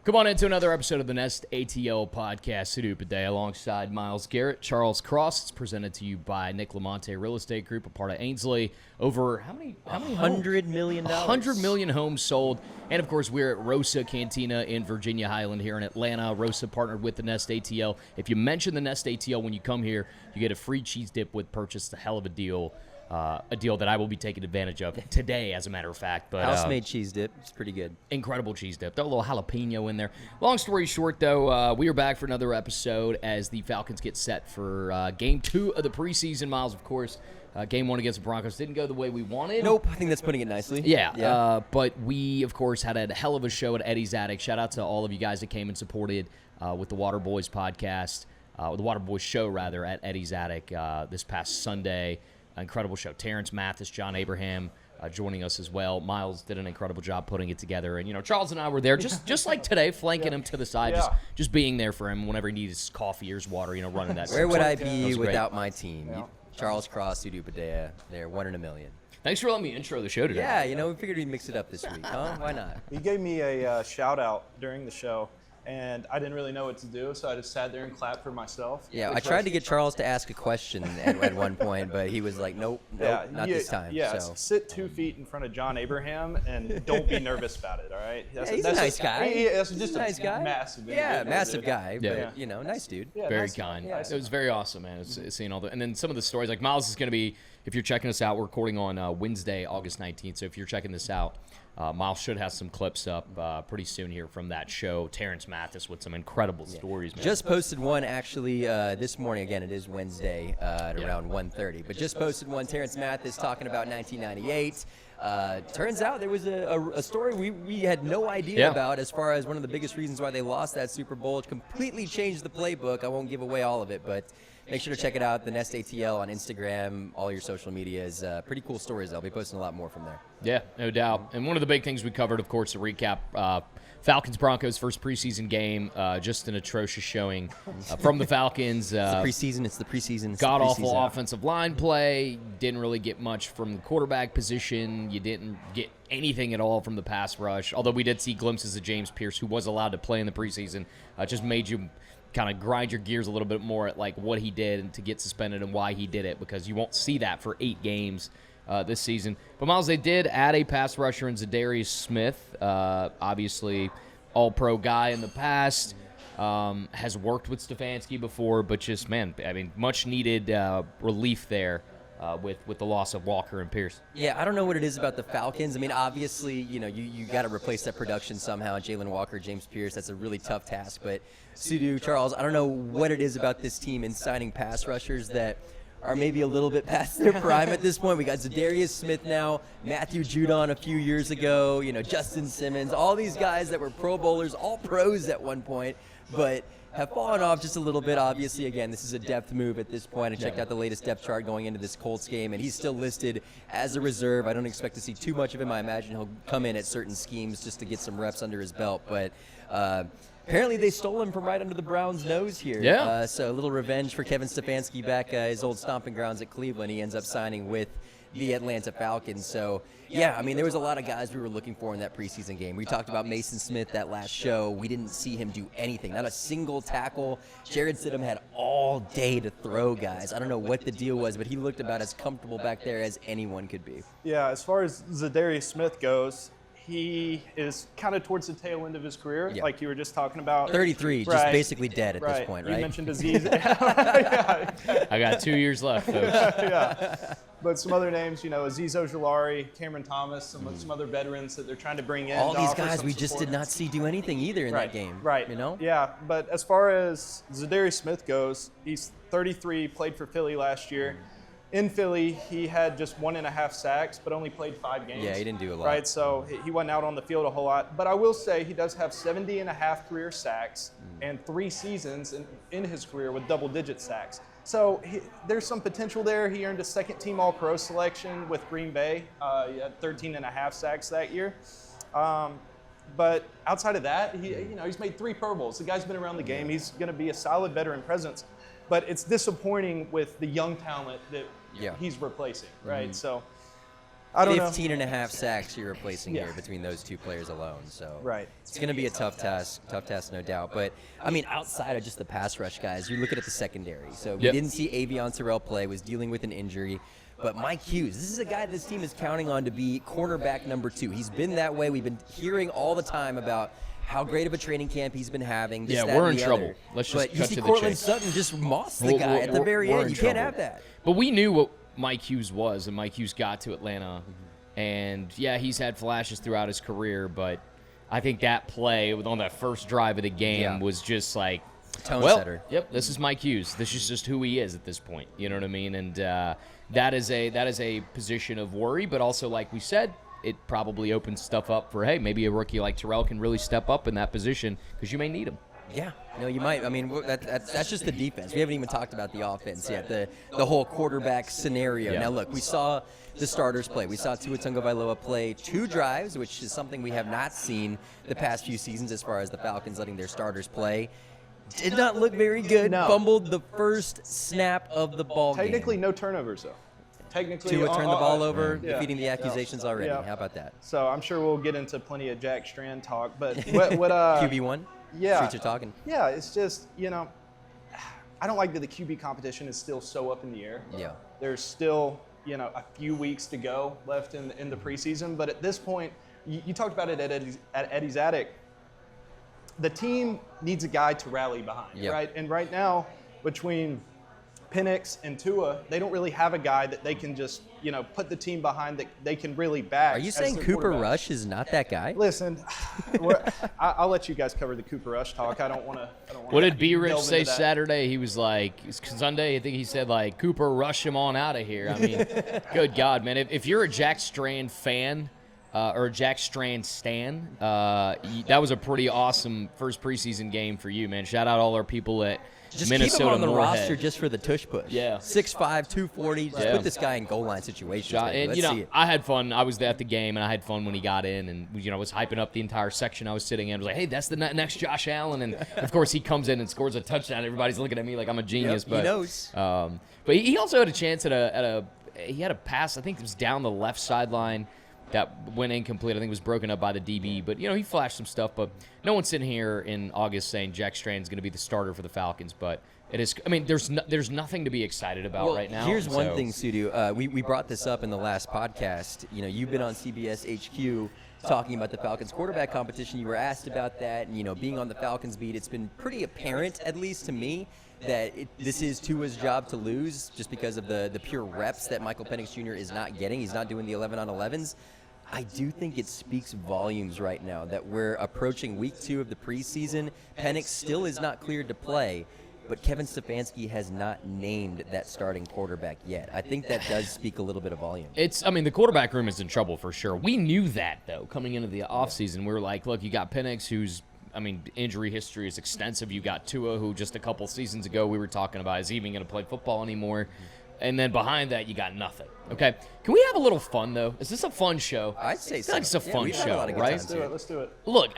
Come on into another episode of the Nest ATL podcast, Sudoop Day, alongside Miles Garrett, Charles Cross. It's presented to you by Nick LaMonte Real Estate Group, a part of Ainsley. Over how many $100 million. 100 million homes sold. And, of course, we're at Rosa Cantina in Virginia Highland here in Atlanta. Rosa partnered with the Nest ATL. If you mention the Nest ATL when you come here, you get a free cheese dip with purchase. It's a hell of a deal. A deal that I will be taking advantage of today, as a matter of fact. But house-made cheese dip. It's pretty good. Incredible cheese dip. Throw a little jalapeno in there. Long story short, though, we are back for another episode as the Falcons get set for Game 2 of the preseason. Miles, of course, Game 1 against the Broncos didn't go the way we wanted. Nope. I think that's putting it nicely. Yeah. But we, of course, had a hell of a show at Eddie's Attic. Shout out to all of you guys that came and supported with the Water Boys podcast, the Water Boys show, rather, at Eddie's Attic this past Sunday. Incredible show. Terrence Mathis, John Abraham joining us as well. Miles did an incredible job putting it together. And, Charles and I were there just like today, flanking him to the side, just being there for him whenever he needs his coffee or his water, running that. Where would I be without my team? Yeah. Charles Cross, Sudoop Day, they're 1 in a million. Thanks for letting me intro the show today. Yeah, we figured we'd mix it up this week, huh? Why not? He gave me a shout-out during the show. And I didn't really know what to do, so I just sat there and clapped for myself. Yeah, I tried to get Charles to ask a question at one point, but he was like, nope, not this time. Yeah, so. Sit 2 feet in front of John Abraham and don't be nervous about it, all right? He's a nice guy. That's just a nice guy. Massive. Yeah, massive guy, yeah. But, nice dude. Yeah, very kind. Yeah. It was very awesome, man. Seeing all and then some of the stories, like Miles is going to be, if you're checking us out, we're recording on Wednesday, August 19th, so if you're checking this out, Miles should have some clips up pretty soon here from that show. Terrence Mathis with some incredible stories, man. Just posted one, actually, this morning. Again, it is Wednesday at around 1:30. But just posted one, Terrence Mathis talking about 1998. Turns out there was a story we had no idea about as far as one of the biggest reasons why they lost that Super Bowl. It completely changed the playbook. I won't give away all of it, but make sure to check it out, the Nest ATL on Instagram, all your social medias. Pretty cool stories. I'll be posting a lot more from there. Yeah, no doubt. And one of the big things we covered, of course, to recap, Falcons-Broncos first preseason game, just an atrocious showing from the Falcons. It's the preseason. God-awful offensive line play. Didn't really get much from the quarterback position. You didn't get anything at all from the pass rush, although we did see glimpses of James Pierce, who was allowed to play in the preseason. Just made you kind of grind your gears a little bit more at like what he did and to get suspended and why he did it, because you won't see that for 8 games this season. But Miles, they did add a pass rusher in Zadarius Smith, obviously all-pro guy in the past, has worked with Stefanski before, but just, man, I mean, much needed relief there. With the loss of Walker and Pierce. Yeah, I don't know what it is about the Falcons. I mean, obviously, you got to replace that production somehow. Jalen Walker, James Pierce, that's a really tough task. But Sudoop, Charles, I don't know what it is about this team in signing pass rushers that are maybe a little bit past their prime at this point. We got Zadarius Smith now, Matthew Judon a few years ago, Justin Simmons, all these guys that were Pro Bowlers, all pros at one point, but have fallen off just a little bit. Obviously, again, this is a depth move at this point. I checked out the latest depth chart going into this Colts game, and he's still listed as a reserve. I don't expect to see too much of him. I imagine he'll come in at certain schemes just to get some reps under his belt. But apparently they stole him from right under the Browns' nose here. Yeah. So a little revenge for Kevin Stefanski back his old stomping grounds at Cleveland. He ends up signing with the Atlanta Falcons. So, yeah, I mean, there was a lot of guys we were looking for in that preseason game. We talked about Mason Smith that last show. We didn't see him do anything, not a single tackle. Jared Stidham had all day to throw, guys. I don't know what the deal was, but he looked about as comfortable back there as anyone could be. Yeah, as far as Zadarius Smith goes, he is kind of towards the tail end of his career, like you were just talking about. 33, just basically dead at this point, right? You mentioned Aziz. I got 2 years left, folks. Yeah. But some other names, Aziz Ojulari, Cameron Thomas, some other veterans that they're trying to bring in. All these guys we just did not see do anything either in that game. Right. Yeah, but as far as Zadarius Smith goes, he's 33, played for Philly last year. In Philly, he had just 1.5 sacks, but only played 5 games. Yeah, he didn't do a lot. Right, so he wasn't out on the field a whole lot. But I will say he does have 70.5 career sacks and 3 seasons in his career with double-digit sacks. So there's some potential there. He earned a second-team All-Pro selection with Green Bay. He had 13.5 sacks that year. But outside of that, he's made 3 Pro Bowls. The guy's been around the game. He's going to be a solid veteran presence. But it's disappointing with the young talent that he's replacing, right? So I don't know. 15 and a half sacks you're replacing Yeah. here between those two players alone. So Right. it's going to be a tough task, no doubt. But, I mean, outside of just the pass rush guys, you're looking at the secondary. So we Yep. didn't see Avion Terrell play, was dealing with an injury. But Mike Hughes, this is a guy this team is counting on to be cornerback number 2. He's been that way. We've been hearing all the time about how great of a training camp he's been having. This, Yeah, that, we're and in the trouble. other. Let's just but you cut see to the Cortland chase. Sutton just mossed the We're- guy at the we're- very we're end. in You can't trouble. have that. But we knew what Mike Hughes was, and Mike Hughes got to Atlanta. And, yeah, he's had flashes throughout his career, but I think that play on that first drive of the game Yeah. was just like, Tone well, setter. yep, this is Mike Hughes. This is just who he is at this point. You know what I mean? And that is a position of worry, but also, like we said, it probably opens stuff up for, hey, maybe a rookie like Terrell can really step up in that position because you may need him. Yeah, no, you might. I mean, that's just the defense. We haven't even talked about the offense yet, the whole quarterback scenario. Yeah. Now, look, we saw the starters play. We saw Tua Tagovailoa play 2 drives, which is something we have not seen the past few seasons as far as the Falcons letting their starters play. Did not look very good. No. Fumbled the first snap of the ball Technically, game. no turnovers, though. Technically, Tua turned the ball over, yeah. defeating the accusations already. Yeah. How about that? So I'm sure we'll get into plenty of Jack Strand talk. But what QB1? Yeah. Streets are talking. Yeah, it's just, I don't like that the QB competition is still so up in the air. Yeah. There's still, a few weeks to go left in the preseason. But at this point, you talked about it at Eddie's Attic. The team needs a guy to rally behind, Yep. right? And right now, between Penix and Tua, they don't really have a guy that they can just, put the team behind that they can really back. Are you as saying their Cooper quarterback. Rush is not that guy? Listen, I'll let you guys cover the Cooper Rush talk. I don't want to. What did B. Rich say Saturday? He was like, Sunday, I think he said, like, Cooper, rush him on out of here. I mean, good God, man. If you're a Jack Strand fan or a Jack Strand stan, that was a pretty awesome first preseason game for you, man. Shout out all our people at Just Minnesota keep him on the Moorhead. roster just for the tush push. Yeah. 6'5", 240. Just Yeah. put this guy in goal line situations. baby. And, Let's see it. I had fun. I was at the game, and I had fun when he got in, and, was hyping up the entire section I was sitting in. I was like, hey, that's the next Josh Allen. And, of course, he comes in and scores a touchdown. Everybody's looking at me like I'm a genius. Yep, but he knows. But he also had a chance he had a pass, I think it was down the left sideline that went incomplete. I think it was broken up by the DB. But, he flashed some stuff. But no one's sitting here in August saying Jack Strand's going to be the starter for the Falcons. But it is. I mean, there's nothing to be excited about right now. Here's one so- thing, Sudu. We brought this up in the last podcast. You've been on CBS HQ talking about the Falcons quarterback competition. You were asked about that, and being on the Falcons beat, it's been pretty apparent, at least to me, that this is Tua's job to lose just because of the pure reps that Michael Penix Jr. is not getting. He's not doing the 11-on-11s. I do think it speaks volumes right now that we're approaching week 2 of the preseason. Penix still is not cleared to play, but Kevin Stefanski has not named that starting quarterback yet. I think that does speak a little bit of volume. The quarterback room is in trouble for sure. We knew that, though, coming into the offseason. We were like, look, you got Penix, who's, injury history is extensive. You got Tua, who just a couple seasons ago we were talking about is even going to play football anymore. And then behind that, you got nothing. Okay? Can we have a little fun, though? Is this a fun show? I'd say I feel so. like it's a Yeah, fun we've had a show, lot of good right? times here. Let's do it. Look,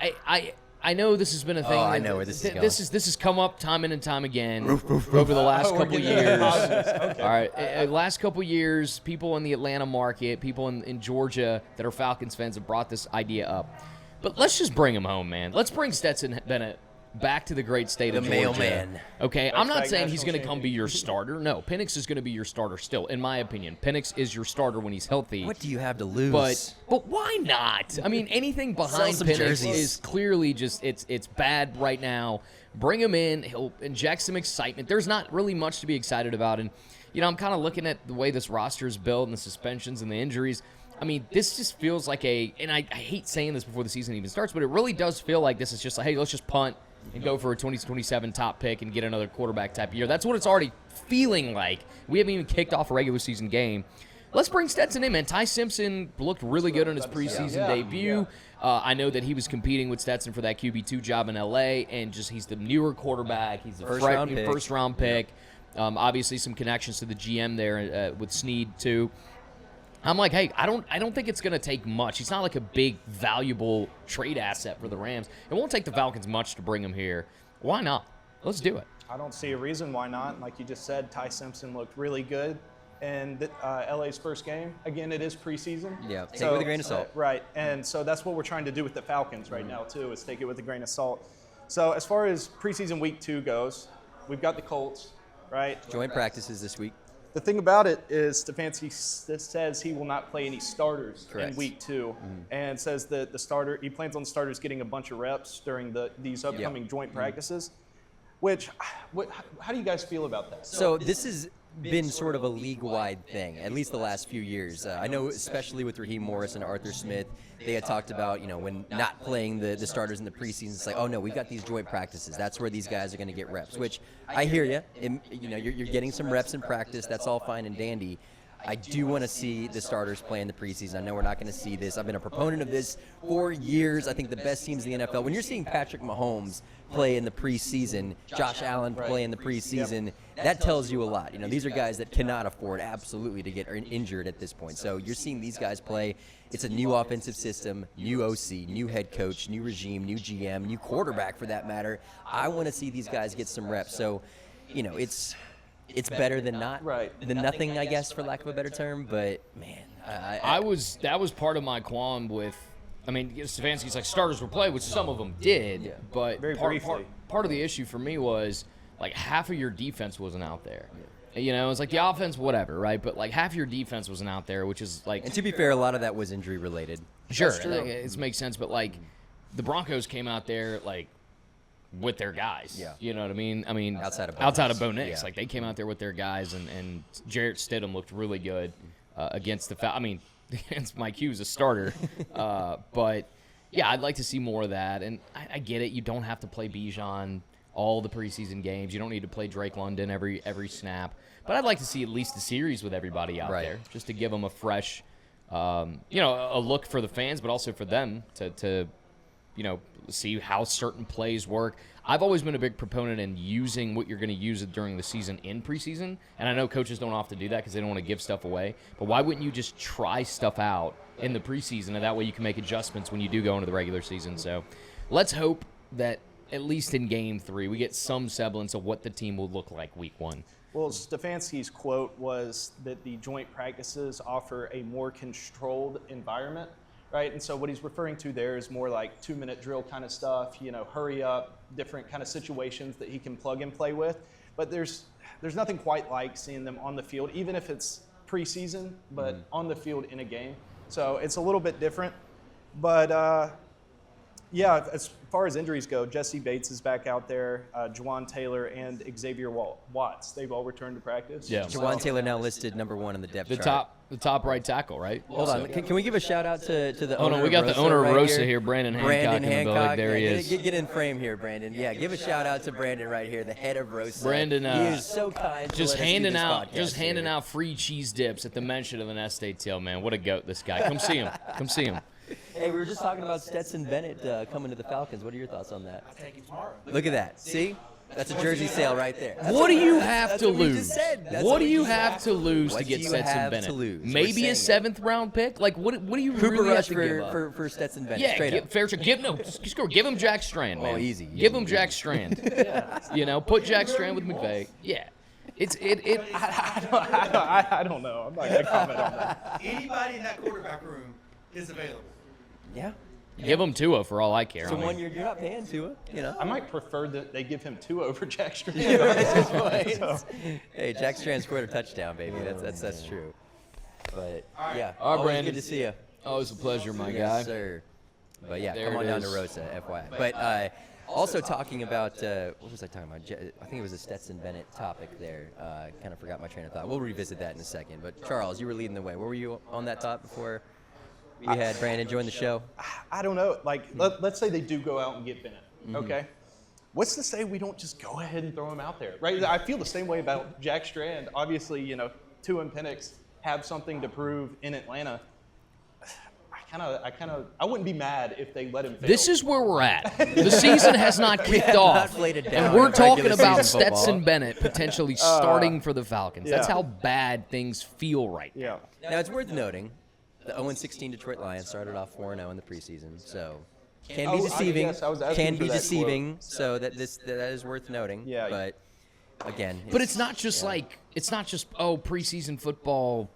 I know this has been a thing. I know where this is going. This has come up time in and time again over the last couple years. Okay. All right, last couple years, people in the Atlanta market, people in Georgia that are Falcons fans have brought this idea up. But let's just bring him home, man. Let's bring Stetson Bennett back to the great state of The Georgia. mailman. Okay, I'm not Hashtag saying he's national going to come be your starter. No, Penix is going to be your starter still, in my opinion. Penix is your starter when he's healthy. What do you have to lose? But why not? Anything behind some Penix jerseys. is clearly just it's bad right now. Bring him in. He'll inject some excitement. There's not really much to be excited about. And, I'm kind of looking at the way this roster is built and the suspensions and the injuries. This just feels like and I hate saying this before the season even starts, but it really does feel like this is just like, hey, let's just punt and go for a 2027 top pick and get another quarterback type of year. That's what it's already feeling like. We haven't even kicked off a regular season game. Let's bring Stetson in, man. Ty Simpson looked really good on his preseason debut. I know that he was competing with Stetson for that QB2 job in L.A., and he's the newer quarterback. He's the first-round pick. Obviously, some connections to the GM there with Snead, too. I'm like, hey, I don't think it's going to take much. He's not like a big, valuable trade asset for the Rams. It won't take the Falcons much to bring him here. Why not? Let's do it. I don't see a reason why not. Like you just said, Ty Simpson looked really good. in LA's first game. Again, it is preseason. Yeah, take it with a grain of salt. Right, and so that's what we're trying to do with the Falcons right now too, is take it with a grain of salt. So as far as preseason week 2 goes, we've got the Colts, right? Joint practices this week. The thing about it is Stefanski says he will not play any starters Correct. in week 2, and says that he plans on starters getting a bunch of reps during these upcoming joint practices. How do you guys feel about that? So this has been sort of a league-wide thing, at least the last few years. I know, especially with Raheem Morris and Arthur Smith, they had talked about, when not playing the starters in the preseason, it's like, oh no, we've got these joint practices. That's where these guys are going to get reps. Which I hear you. You're getting some reps in practice. That's all fine and dandy. I do want to see the starters play in the preseason. I know we're not going to see this. I've been a proponent of this for years. I think the best teams in the NFL, when you're seeing Patrick Mahomes play in the preseason, Josh Allen play in the preseason, that tells you a lot. These are guys that cannot afford absolutely to get injured at this point. So you're seeing these guys play. It's a new offensive system, new OC, new head coach, new regime, new GM, new quarterback for that matter. I want to see these guys get some reps. So, it's better than not, than nothing, I guess, for lack of a better term. But man, that was part of my qualm with. I mean, Stefanski's like starters will play, which some of them did, but part of the issue for me was like half of your defense wasn't out there. It's like the offense, whatever, right? But like half your defense wasn't out there, which is like. And to be fair, a lot of that was injury related. Sure, it makes sense, but like the Broncos came out there like. With their guys, you know what I mean? Outside of Bo Nix, like they came out there with their guys, and Jarrett Stidham looked really good against against Mike Hughes, a starter. But yeah, I'd like to see more of that. And I get it, you don't have to play Bijan all the preseason games. You don't need to play Drake London every snap. But I'd like to see at least a series with everybody out there, just to give them a fresh, a look for the fans, but also for them to see how certain plays work. I've always been a big proponent in using what you're going to use it during the season in preseason, and I know coaches don't often do that because they don't want to give stuff away, but why wouldn't you just try stuff out in the preseason, and that way you can make adjustments when you do go into the regular season. So let's hope that at least in Game 3 we get some semblance of what the team will look like Week 1. Well, Stefanski's quote was that the joint practices offer a more controlled environment. Right, and so what he's referring to there is more like 2-minute drill kind of stuff, hurry up, different kind of situations that he can plug and play with. But there's nothing quite like seeing them on the field, even if it's preseason, but on the field in a game. So it's a little bit different. But as far as injuries go, Jesse Bates is back out there, Juwan Taylor and Xavier Watts. They've all returned to practice. Yeah. Juwan Taylor now listed number 1 on the depth chart. The top right tackle, right? Hold on. Can we give a shout out to the owner? Oh no, we got the owner of Rosa here, Brandon Hancock in the building. There he is. Get in frame here, Brandon. Yeah, give a shout out to Brandon right here, the head of Rosa. Brandon, he is so kind. Just handing out free cheese dips at the mention of an estate tail, man. What a goat, this guy. Come see him. Hey, we were just talking about Stetson Bennett coming to the Falcons. What are your thoughts on that? I'll take it tomorrow. Look at that. See? That's a jersey sale right there. What do you have to lose? What do you have to lose to get Stetson Bennett? Maybe a 7th round pick? Like what do you Cooper really Rush have to give up? for Stetson Bennett? Yeah, straight up. fair trade. Give him Jack Strand, man. Oh, easy. Give him Jack Strand. Put Jack Strand with McVay. Yeah. I don't know. I'm not going to comment on that. Anybody in that quarterback room is available. Yeah. Give him Tua for all I care. So 1 year, you're not paying Tua, I might prefer that they give him Tua over Jack Strand. Hey, Jack Strand scored a touchdown, baby. That's true. But yeah, All right, always Brandon. good to see you. Always a pleasure, my guy. Yes, sir. But yeah, come on down to Rosa, FYI. But also talking about what was I talking about? I think it was a Stetson Bennett topic there. Kind of forgot my train of thought. We'll revisit that in a second. But Charles, you were leading the way. Where were you on that thought before we had Brandon join the show? I don't know. Like, let's say they do go out and get Bennett, okay? What's to say we don't just go ahead and throw him out there, right? I feel the same way about Jack Strand. Obviously, Tua and Penix have something to prove in Atlanta. I wouldn't be mad if they let him fail. This is where we're at. The season has not kicked off, and we're talking about Stetson Bennett potentially starting for the Falcons. That's how bad things feel right now. Now, it's worth noting, the 0-16 Detroit Lions started off 4-0 in the preseason, so can be deceiving. I was asking for that quote. So that is worth noting. Yeah. But again. But it's not just preseason football.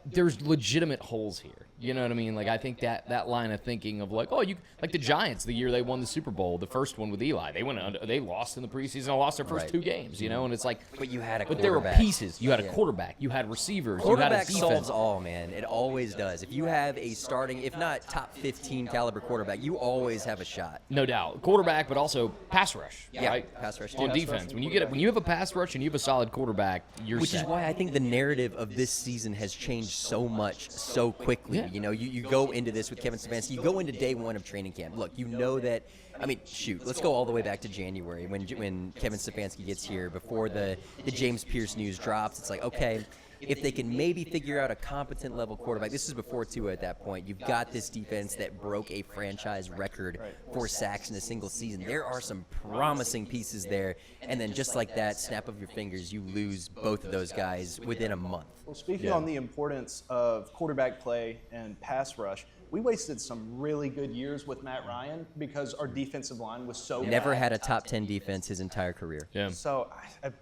There's legitimate holes here. You know what I mean? Like, I think that line of thinking of like the Giants, the year they won the Super Bowl, the first one with Eli, they lost in the preseason and lost their first 2 games, and it's like, but you had a but there were quarterback. pieces. You had a quarterback, you had receivers, Quarterback you had a defense. solves all, man. It always does. If you have a starting, if not top 15 caliber quarterback, you always have a shot. No doubt, quarterback, but also pass rush, Yeah, right? pass rush On too. defense. When you have a pass rush and you have a solid quarterback, you're Which set. is why I think the narrative of this season has changed so much so quickly. Yeah. You go into this with Kevin Stefanski. You go into day 1 of training camp. Look, you know that. I mean, shoot. Let's go all the way back to January when Kevin Stefanski gets here before the James Pierce news drops. It's like, okay, if they can maybe figure out a competent level quarterback. This is before Tua at that point. You've got this defense that broke a franchise record for sacks in a single season. There are some promising pieces there, and then just like that, snap of your fingers, you lose both of those guys within a month. Well, speaking on the importance of quarterback play and pass rush, we wasted some really good years with Matt Ryan because our defensive line was so Never bad. had a top 10 defense his entire career. Yeah. So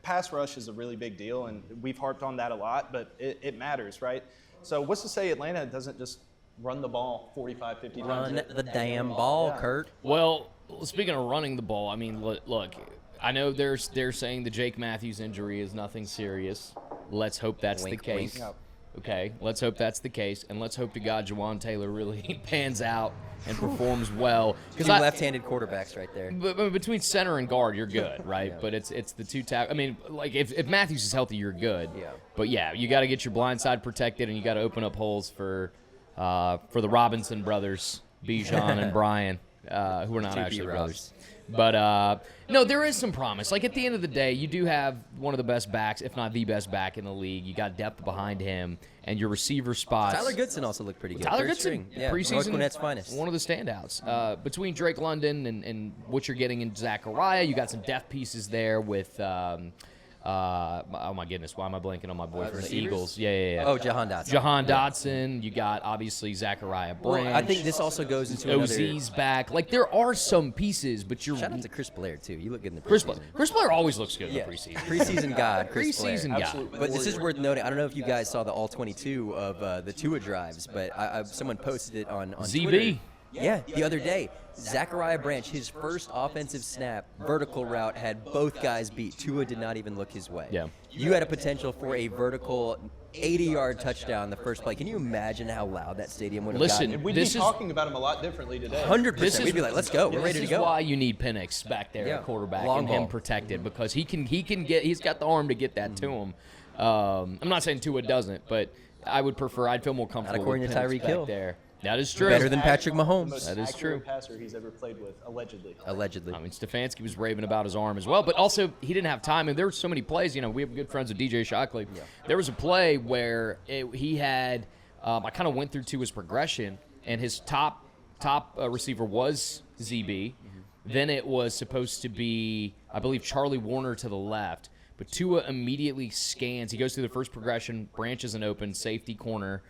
pass rush is a really big deal, and we've harped on that a lot, but it matters, right? So what's to say Atlanta doesn't just run the ball 45, 50 times? Run the damn ball, Yeah. Kurt. Well, speaking of running the ball, I mean, look, I know they're saying the Jake Matthews injury is nothing serious. Let's hope that's Wink, the case. wink. Okay, let's hope that's the case, and let's hope to God Jawan Taylor really pans out and performs well. Two left-handed quarterbacks right there. But between center and guard, you're good, right? But it's the two I mean, like if Matthews is healthy, you're good. Yeah. But yeah, you got to get your blind side protected, and you got to open up holes for the Robinson brothers, Bijan and Brian, who are not TP actually Robs. brothers. But no, there is some promise. Like at the end of the day, you do have one of the best backs, if not the best back in the league. You got depth behind him, and your receiver spots. Tyler Goodson also looked pretty good. Tyler Third Goodson, string. Yeah, North preseason, Gwinnett's finest. one of the standouts. Between Drake London and what you're getting in Zachariah, you got some depth pieces there with. Oh my goodness, why am I blanking on my boy from the receivers? Eagles? Yeah. Oh, Jahan Dotson. Jahan Dotson. You got obviously Zachariah Branch. Well, I think this also goes into another. OZ's back. Like there are some pieces, but you're. Shout out to Chris Blair too. You look good in the Chris preseason. Blair. Chris Blair always looks good Yeah. in the preseason. Preseason god, Chris Blair. Preseason guy. Absolute But this is warrior. worth noting. I don't know if you guys saw the all 22 of the Tua drives, but someone posted it on ZB. Twitter. Yeah, the other day, Zachariah Branch, his first offensive snap, vertical route, had both guys beat. Tua did not even look his way. Yeah. You had a potential for a vertical 80-yard touchdown the first play. Can you imagine how loud that stadium would have Listen, gotten? And we'd This be is- talking about him a lot differently today. 100%. We'd be like, let's go. We're ready to This go. is why you need Penix back there Yeah. at quarterback Long and him ball. protected because he's got the arm to get that to him. I'm not saying Tua doesn't, but I'd feel more comfortable according with to Penix Tyreek back Hill. there. That is true. Better than Patrick The Mahomes, most That is accurate true. passer he's ever played with, allegedly. allegedly. I mean, Stefanski was raving about his arm as well, but also he didn't have time. And there were so many plays. You know, we have good friends with DJ Shockley. Yeah. There was a play where he had. I kind of went through to his progression, and his top receiver was ZB. Then it was supposed to be, I believe, Charlie Warner to the left. But Tua immediately scans. He goes through the first progression, Branch isn't open, safety corner.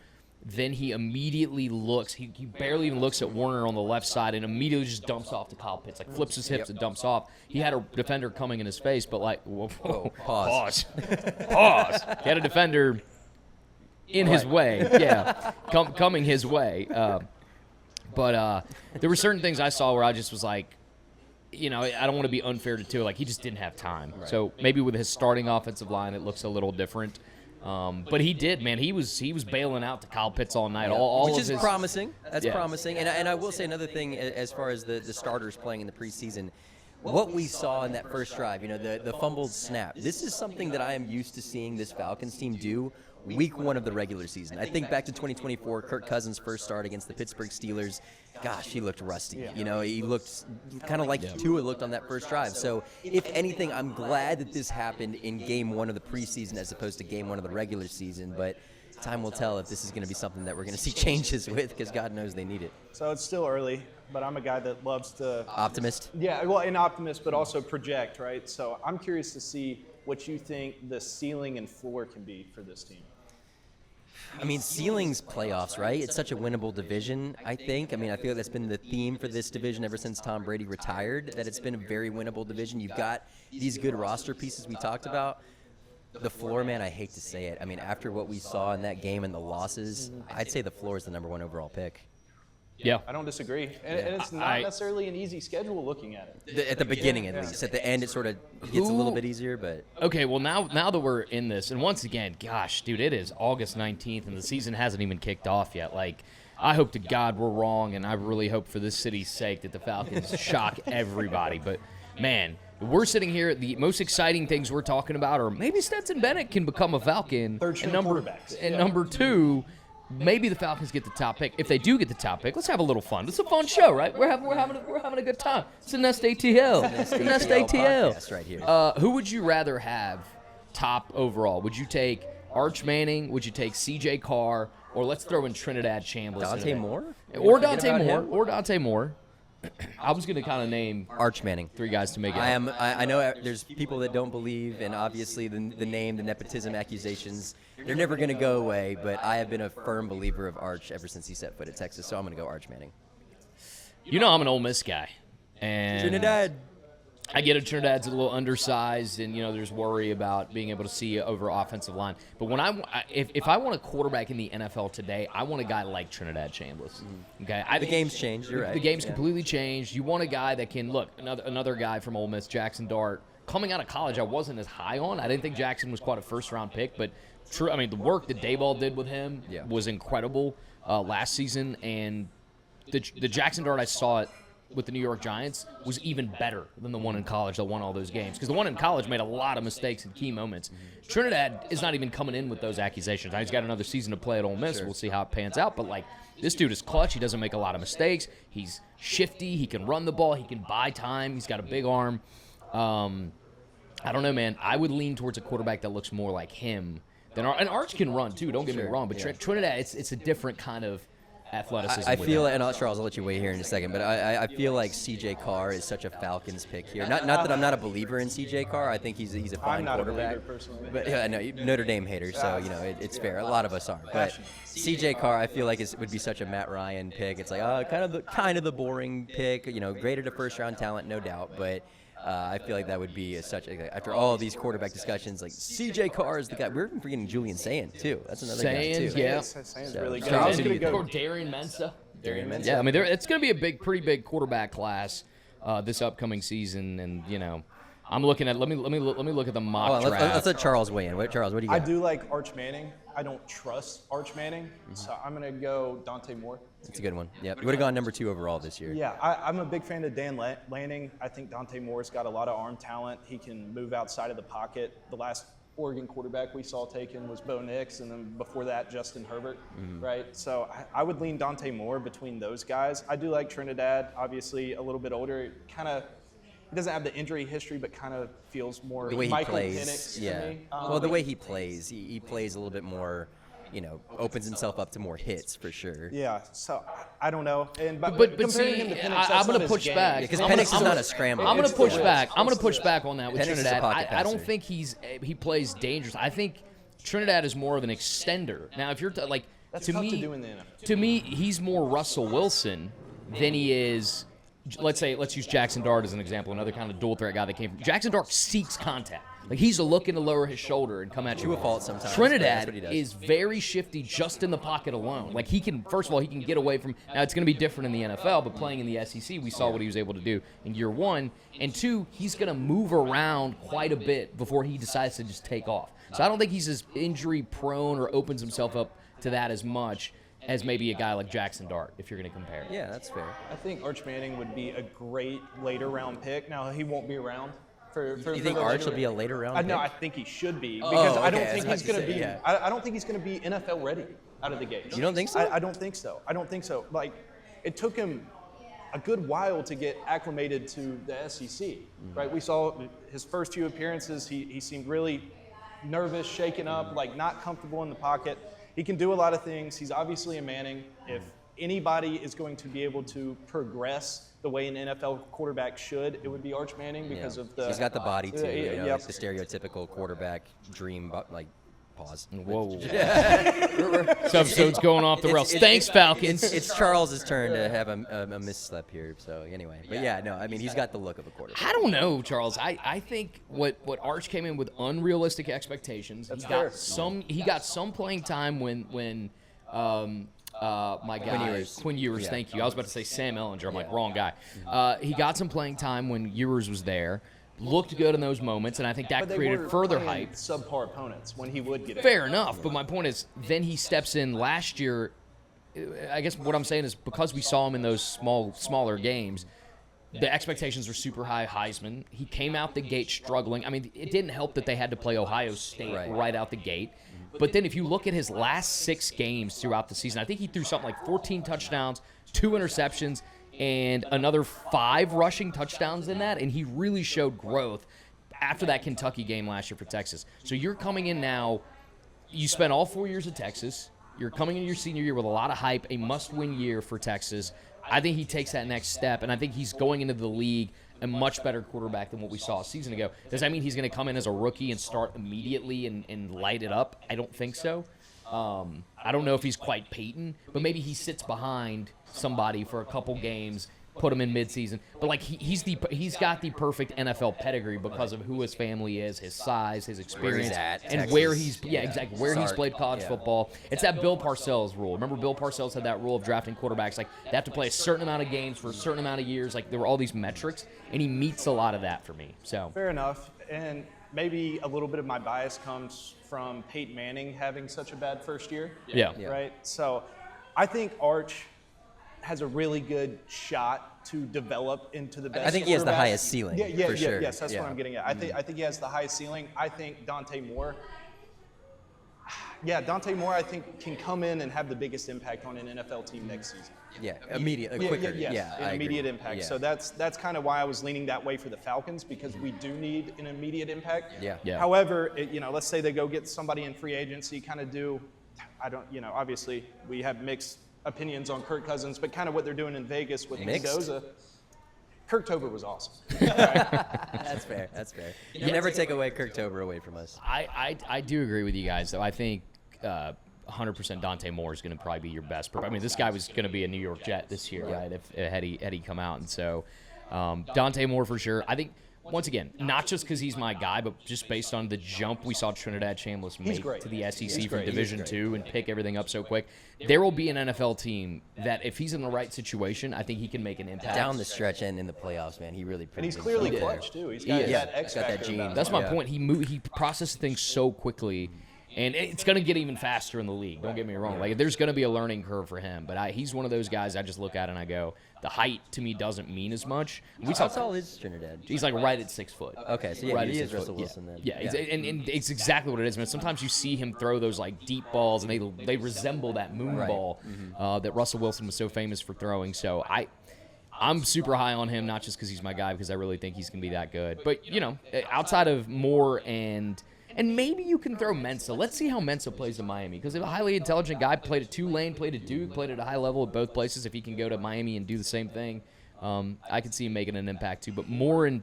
Then he immediately looks. He barely even looks at Warner on the left side and immediately just dumps off to Kyle Pitts. Like flips his hips and dumps off. He had a defender coming in his face, but like, whoa, Pause. Pause. He had a defender in his way. Yeah, coming his way. But there were certain things I saw where I just was like, you know, I don't want to be unfair to Tua. Like, he just didn't have time. So maybe with his starting offensive line, it looks a little different. But he did, man. He was bailing out to Kyle Pitts all night. All Which of is his, promising. That's Yeah. promising. And I will say another thing as far as the starters playing in the preseason. What we saw in that first drive, you know, the fumbled snap, this is something that I am used to seeing this Falcons team do week 1 of the regular season. I think back to 2024, Kirk Cousins' first start against the Pittsburgh Steelers. Gosh, he looked rusty. You know, he looked kind of like Tua looked on that first drive. So, if anything, I'm glad that this happened in game 1 of the preseason as opposed to game 1 of the regular season. But time will tell if this is going to be something that we're going to see changes with because God knows they need it. So it's still early, but I'm a guy that loves to Optimist? Yeah, well, an optimist, but also project, right? So I'm curious to see what you think the ceiling and floor can be for this team. I mean, ceiling's playoffs, right? It's such a winnable division, I think. I mean, I feel like that's been the theme for this division ever since Tom Brady retired, that it's been a very winnable division. You've got these good roster pieces we talked about. The floor, man, I hate to say it. I mean, after what we saw in that game and the losses, I'd say the floor is the number 1 overall pick. Yeah. I don't disagree. And it's not necessarily an easy schedule looking at it. At the beginning, at least. At the end, it sort of gets a little bit easier, but... Okay, well, now that we're in this, and once again, gosh, dude, it is August 19th, and the season hasn't even kicked off yet. Like, I hope to God we're wrong, and I really hope for this city's sake that the Falcons shock everybody. But, man, we're sitting here, the most exciting things we're talking about are maybe Stetson Bennett can become a Falcon. Third-string quarterbacks. And number 2... maybe the Falcons get the top pick. If they do get the top pick, let's have a little fun. It's a fun show, right? We're having a good time. It's a Nest ATL. It's a Nest ATL. Podcast right here. Who would you rather have top overall? Would you take Arch Manning? Would you take C.J. Carr? Or let's throw in Trinidad Chambliss. Dante Moore? Or Dante Moore. I was going to kind of name Arch Manning. 3 guys to make it. I know there's people that don't believe, and obviously the name, the nepotism accusations, they're never going to go away, but I have been a firm believer of Arch ever since he set foot at Texas, so I'm going to go Arch Manning. You know I'm an Ole Miss guy. And Trinidad. I get it, Trinidad's a little undersized, and, there's worry about being able to see over offensive line. But when if I want a quarterback in the NFL today, I want a guy like Trinidad Chambliss. Okay, The game's changed, you're right. The game's completely changed. You want a guy that can, look, another guy from Ole Miss, Jackson Dart. Coming out of college, I wasn't as high on. I didn't think Jackson was quite a first-round pick, but the work that Dayball did with him was incredible last season, and the Jackson Dart I saw it with the New York Giants was even better than the one in college that won all those games. Because the one in college made a lot of mistakes in key moments. Trinidad is not even coming in with those accusations. Now, he's got another season to play at Ole Miss. Sure. We'll see how it pans out. But, this dude is clutch. He doesn't make a lot of mistakes. He's shifty. He can run the ball. He can buy time. He's got a big arm. I don't know, man. I would lean towards a quarterback that looks more like him than Arch. And Arch can run, too. Don't get me wrong. But Trinidad, it's a different kind of athleticism. I feel, and Charles, I'll let you weigh here in a second, but I feel like C.J. Carr is such a Falcons pick here. Not that I'm not a believer in C.J. Carr. I think he's a fine quarterback. I'm not a believer personally. But I know Notre Dame hater, so it's fair. A lot of us are. But C.J. Carr, I feel like would be such a Matt Ryan pick. It's like kind of the boring pick. Graded a first-round talent, no doubt, but. I feel like that would be after all these quarterback discussions, like C.J. Carr is the guy. We're forgetting Julian Sayin, too. That's another guy, too. Yeah. Sayin's really good. Charles, I was gonna go Darian Mensah. Yeah, I mean, it's going to be a pretty big quarterback class this upcoming season, and I'm looking at. Let me look at the mock draft. Let's let Charles weigh in. Charles, what do you got? I do like Arch Manning. I don't trust Arch Manning, so I'm going to go Dante Moore. That's a good one. Yeah, you would have gone number 2 overall this year. Yeah, I'm a big fan of Dan Lanning. I think Dante Moore's got a lot of arm talent. He can move outside of the pocket. The last Oregon quarterback we saw taken was Bo Nix, and then before that, Justin Herbert, right? So I would lean Dante Moore between those guys. I do like Trinidad, obviously a little bit older. He doesn't have the injury history, but kind of feels more the way Michael he plays. Penix to Yeah. me. The way he plays, he plays a little bit more. Opens himself up to more hits for sure. Yeah, so I don't know. But But see, comparing him to Penix, I'm going to push back. Because Penix is not a scrambler. I'm going to push It's back. I'm going to push back on that with Penix is a Trinidad. pocket I don't passer. think he plays dangerous. I think Trinidad is more of an extender. Now, if you're That's to tough me, to do in the NFL. to me, he's more Russell Wilson than he is. Let's use Jackson Dart as an example, another kind of dual threat guy that came from. Jackson Dart seeks contact. He's looking to lower his shoulder and come at you. To a fault sometimes. Trinidad That's what he does. is very shifty just in the pocket alone. He can, first of all, he can get away from. Now it's going to be different in the NFL, but playing in the SEC, we saw what he was able to do in year 1. And 2, he's going to move around quite a bit before he decides to just take off. So I don't think he's as injury prone or opens himself up to that as much as maybe a guy like Jackson Dart, if you're going to compare. Yeah, that's fair. I think Arch Manning would be a great later round pick. Now he won't be around for You think the Arch later- will be a later round No, pick? I think he should be because I don't okay, think I was he's going to about to be. say, yeah. I don't think he's going to be NFL ready out of the gate. You don't think so? I don't think so. I don't think so. It took him a good while to get acclimated to the SEC, right? We saw his first few appearances. He seemed really nervous, shaken up, not comfortable in the pocket. He can do a lot of things. He's obviously a Manning. If anybody is going to be able to progress the way an NFL quarterback should, it would be Arch Manning because of the. He's got the body too. Yep. The stereotypical quarterback dream, Pause. Whoa. This episode's going off the rails. Thanks, Falcons. It's Charles's turn to have a misstep here. So anyway, but yeah, no, I mean he's got the look of a quarterback. I don't know, Charles. I think what Arch came in with unrealistic expectations. He got some playing time when my guy Quinn Ewers. Thank you. I was about to say Sam Ellinger. I'm like, wrong guy. He got some playing time when Ewers was there. Looked good in those moments, and I think that created further hype. Subpar opponents when he would get it. Fair enough, but my point is, then he steps in last year. I guess what I'm saying is because we saw him in those smaller games, the expectations were super high. Heisman. He came out the gate struggling. I mean, it didn't help that they had to play Ohio State right out the gate. But then if you look at his last 6 games throughout the season, I think he threw something like 14 touchdowns, 2 interceptions, and another 5 rushing touchdowns in that, and he really showed growth after that Kentucky game last year for Texas. So you're coming in now, you spent all 4 years at Texas, you're coming in your senior year with a lot of hype, a must-win year for Texas. I think he takes that next step, and I think he's going into the league a much better quarterback than what we saw a season ago. Does that mean he's going to come in as a rookie and start immediately and light it up? I don't think so. I don't know if he's quite Peyton, but maybe he sits behind somebody for a couple games, put him in midseason. But like he's got the perfect NFL pedigree because of who his family is, his size, his experience, and where he's he's played college football. It's that Bill Parcells rule. Remember, Bill Parcells had that rule of drafting quarterbacks like they have to play a certain amount of games for a certain amount of years. Like there were all these metrics, and he meets a lot of that for me. So fair enough, and maybe a little bit of my bias comes from Peyton Manning having such a bad first year. Yeah. Right? So I think Arch has a really good shot to develop into the best. I think he has the highest ceiling. For sure. Yes, that's what I'm getting at. I think he has the highest ceiling. I think Dante Moore. Yeah, Dante Moore, I think, can come in and have the biggest impact on an NFL team next season. Yeah, immediate, quicker. Immediate impact. Yeah. So that's kind of why I was leaning that way for the Falcons, because we do need an immediate impact. Yeah. However, let's say they go get somebody in free agency, obviously we have mixed opinions on Kirk Cousins, but kind of what they're doing in Vegas with Mendoza. Kirktober was awesome. That's fair. You can never take away Kirktober away from us. I do agree with you guys, though. I think 100% Dante Moore is going to probably be your best. I mean, this guy was going to be a New York Jet this year, right? Had he come out, and so Dante Moore for sure. I think once again, not just because he's my guy, but just based on the jump we saw Trinidad Chambliss make to the SEC from Division II and pick everything up so quick. There will be an NFL team that, if he's in the right situation, I think he can make an impact. Down the stretch and in the playoffs, man, he really proved And he's it. clearly clutch, too. He's got that X factor. That gene. That's my point. He processes things so quickly, and it's going to get even faster in the league. Don't get me wrong. Like, there's going to be a learning curve for him, but he's one of those guys I just look at and I go, the height to me doesn't mean as much. How tall is Trinidad? He's like right at 6 foot. Okay, so right he at is 6 Russell foot. Wilson then. Yeah. And it's exactly what it is, man. Sometimes you see him throw those like deep balls, and they resemble that moon ball that Russell Wilson was so famous for throwing. So I'm super high on him, not just because he's my guy, because I really think he's going to be that good. But, outside of Moore and maybe you can throw Mensa. Let's see how Mensa plays in Miami, because if a highly intelligent guy played at Tulane, played at Duke, played at a high level at both places, if he can go to Miami and do the same thing, I could see him making an impact too. But Moore and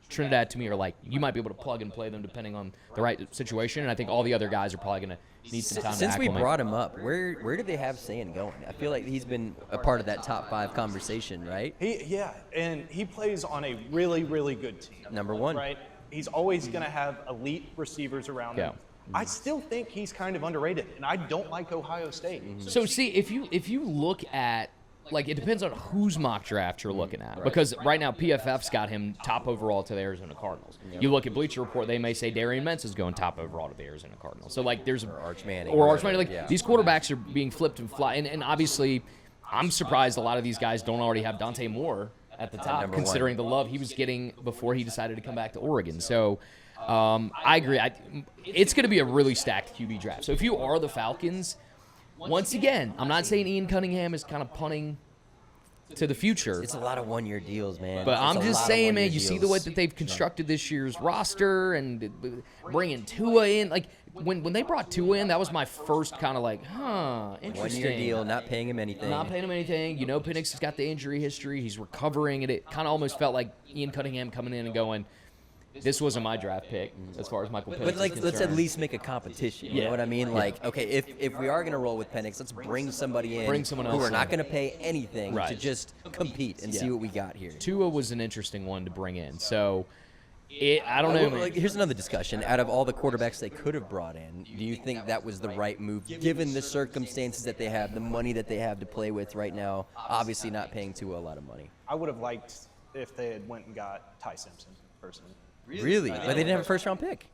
Trinidad to me are like, you might be able to plug and play them depending on the right situation, and I think all the other guys are probably going to need some time to acclimate. Since we brought him up, where do they have Sand going? I feel like he's been a part of that top 5 conversation, right? And he plays on a really, really good team. Number 1. Right? He's always going to have elite receivers around him. I still think he's kind of underrated, and I don't like Ohio State. So see, if you look at, like, it depends on whose mock draft you're looking at, because right now PFF's got him top overall to the Arizona Cardinals. You look at Bleacher Report, they may say Darian Mentz is going top overall to the Arizona Cardinals. So like there's Arch Manning. Like these quarterbacks are being flipped and fly, and obviously I'm surprised a lot of these guys don't already have Dante Moore at the top, considering the love he was getting before he decided to come back to Oregon. So I agree. It's going to be a really stacked QB draft. So if you are the Falcons, once again, I'm not saying Ian Cunningham is kind of punting to the future. It's a lot of one-year deals, man. But I'm just saying, man, you see the way that they've constructed this year's roster and bringing Tua in. Like, when they brought Tua in, that was my first kind of like, interesting. One-year deal, not paying him anything. Penix has got the injury history. He's recovering, and it kind of almost felt like Ian Cunningham coming in and going, this wasn't my draft pick as far as Michael Penix But like, is let's at concerned. least make a competition. You Yeah. know what I mean? Like, okay, if we are gonna roll with Penix, let's bring somebody in Bring someone who else we're in. not gonna pay anything to Right. just compete and see Yeah. what we got here. Tua was an interesting one to bring in. So, I don't know. Well, like, here's another discussion. Out of all the quarterbacks they could have brought in, do you think that was the right move, given the circumstances that they have, the money that they have to play with right now? Obviously, not paying Tua a lot of money. I would have liked if they had went and got Ty Simpson personally. Really? But they didn't have a first-round pick.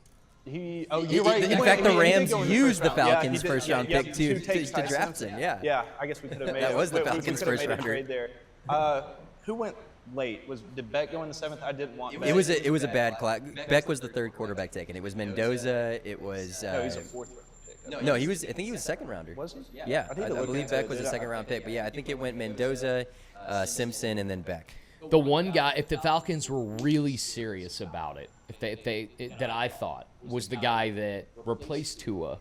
You're right. In fact, the He did Rams go in used the first round. Yeah, Falcons' he did. first-round Yeah, pick to to take Ty draft Simpson. him. Yeah. Yeah, I guess we could have made That was the we Falcons' could have made a first-rounder. trade there. Who went late? Did Beck go in the 7th? I didn't want Beck. It was a bad class. Beck was the third quarterback taken. It was Mendoza. It was No, he's a 4th pick. no, he was. I think he was a second-rounder. Was he? Yeah, I need I to look believe into Beck it. was a second-round pick. But yeah, I think it went Mendoza, Simpson, and then Beck. The one guy, if the Falcons were really serious about it, that I thought was the guy that replaced Tua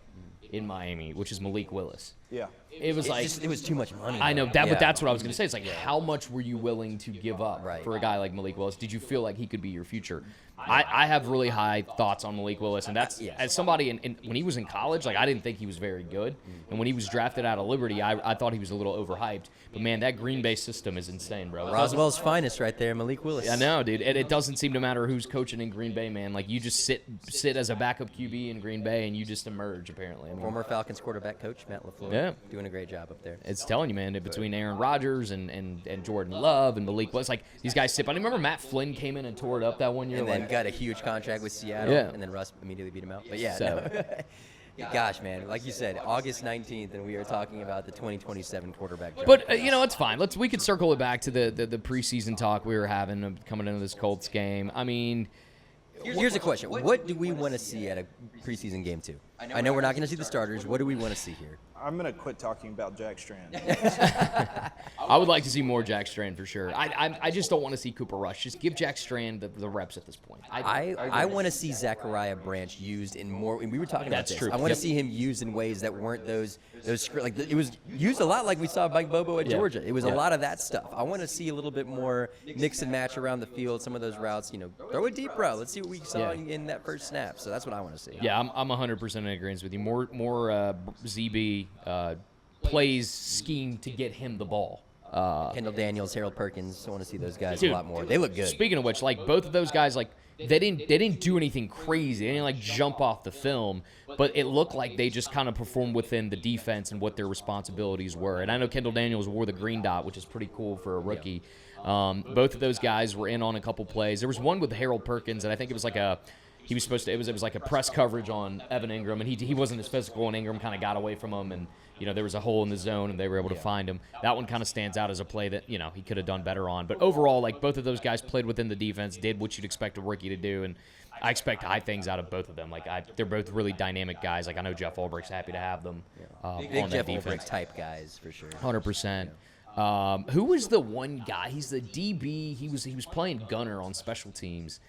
in Miami, which is Malik Willis. Yeah. It was like It was too much money. I know though. that, Yeah. but that's what I was going to say. It's like, how much were you willing to give up Right. for a guy like Malik Willis? Did you feel like he could be your future? I have really high thoughts on Malik Willis, and that's as somebody when he was in college, like I didn't think he was very good, and when he was drafted out of Liberty, I thought he was a little overhyped. But man, that Green Bay system is insane, bro. It doesn't- Roswell's finest right there, Malik Willis. I know, dude. It doesn't seem to matter who's coaching in Green Bay, man. Like you just sit as a backup QB in Green Bay, and you just emerge. Apparently, I mean, Former Falcons quarterback coach Matt LaFleur. Yeah. Doing a great job up there. it's telling you, man, that between Aaron Rodgers and Jordan Love and Malik Willis, like these guys sip. I remember Matt Flynn came in and tore it up that one year. And then like, got a huge contract with Seattle, Yeah. and then Russ immediately beat him out. But yeah, So- no. Gosh, man, like you said, August 19th, and we are talking about the 2027 quarterback draft. But it's fine. We could circle it back to the preseason talk we were having coming into this Colts game. I mean, Here's a question: what do we want to see at a preseason game 2? I know we're not going to see the starters. What do we want to see here? I'm going to quit talking about Jack Strand. I would like to see more Jack Strand for sure. I just don't want to see Cooper Rush. Just give Jack Strand the reps at this point. I want to see Zachariah Branch used in more. And we were talking about That's this. true. I want Yep. to see him used in ways that weren't those it was used a lot like we saw Mike Bobo at Yeah. Georgia. It was Yeah. a lot of that stuff. I want to see a little bit more mix and match around the field. Some of those routes, throw a deep route. Let's see what we saw Yeah. in that first snap. So that's what I want to see. Yeah, I'm 100% in agreement with you. More ZB plays scheme to get him the ball. Kendall Daniels, Harold Perkins. I want to see those guys Dude, a lot more. They look good. Speaking of which, like both of those guys, like they didn't do anything crazy. They didn't like jump off the film, but it looked like they just kind of performed within the defense and what their responsibilities were. And I know Kendall Daniels wore the green dot, which is pretty cool for a rookie. Both of those guys were in on a couple plays. There was one with Harold Perkins, and I think it was like he was supposed to. It was like a press coverage on Evan Ingram, and he wasn't as physical, and Ingram kind of got away from him, and there was a hole in the zone, and they were able to find him. That one kind of stands out as a play that he could have done better on. But overall, like both of those guys played within the defense, did what you'd expect a rookie to do, and I expect high things out of both of them. Like they're both really dynamic guys. Like I know Jeff Ulbricht's happy to have them on Big that Jeff defense. Ulbrich type guys for sure. 100%. Who was the one guy? He's the DB. He was playing gunner on special teams.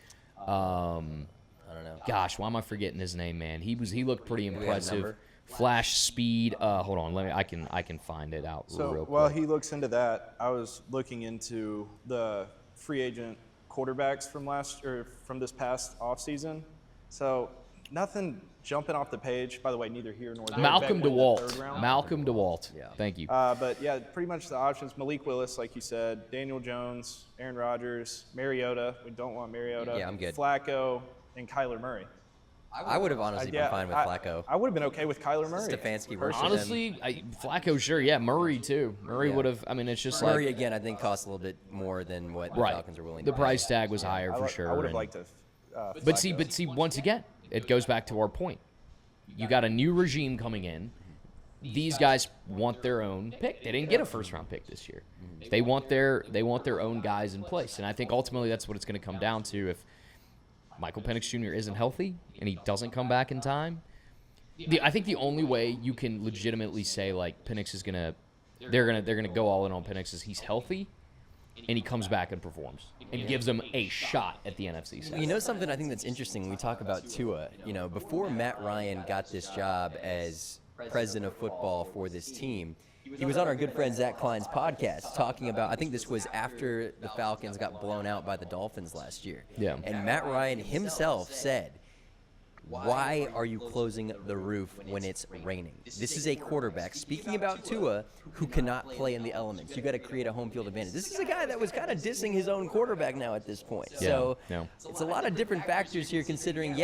I don't know. Gosh, why am I forgetting his name, man? He looked pretty we have a impressive. number? Flash speed. Hold on, I can find it out So real while quick. he looks into that, I was looking into the free agent quarterbacks from this past offseason. So nothing jumping off the page. By the way, neither here nor there. Malcolm Beck went in the DeWalt. third round. Malcolm DeWalt. Yeah. Thank you. But yeah, pretty much the options: Malik Willis, like you said, Daniel Jones, Aaron Rodgers, Mariota. We don't want Mariota. Yeah, I'm good. Flacco and Kyler Murray. I would have honestly been fine with Flacco. I would have been okay with Kyler Murray. Stefanski personally. versus Honestly, Flacco, sure, yeah. Murray too. Murray Yeah. would have. I mean, it's just Murray like again, I think costs a little bit more than what the right. Falcons are willing The to pay. price tag was higher for I sure. would have and- liked to. But see, once again, it goes back to our point. You got a new regime coming in. These guys want their own pick. They didn't get a first-round pick this year. They want their own guys in place, and I think ultimately that's what it's going to come down to. If Michael Penix Jr. isn't healthy and he doesn't come back in time, I think the only way you can legitimately say like Penix is they're gonna go all in on Penix is he's healthy and he comes back and performs and gives them a shot at the NFC South. You know something I think that's interesting when we talk about Tua, before Matt Ryan got this job as president of football for this team, He was on our good friend Zach Klein's podcast talking about, I think this was after the Falcons got blown out by the Dolphins last year. Yeah. And Matt Ryan himself said, why are you closing the roof when it's raining? This is a quarterback, speaking about Tua, who cannot play in the elements. You got to create a home field advantage. This is a guy that was kind of dissing his own quarterback now at this point. So it's a lot of different factors here considering,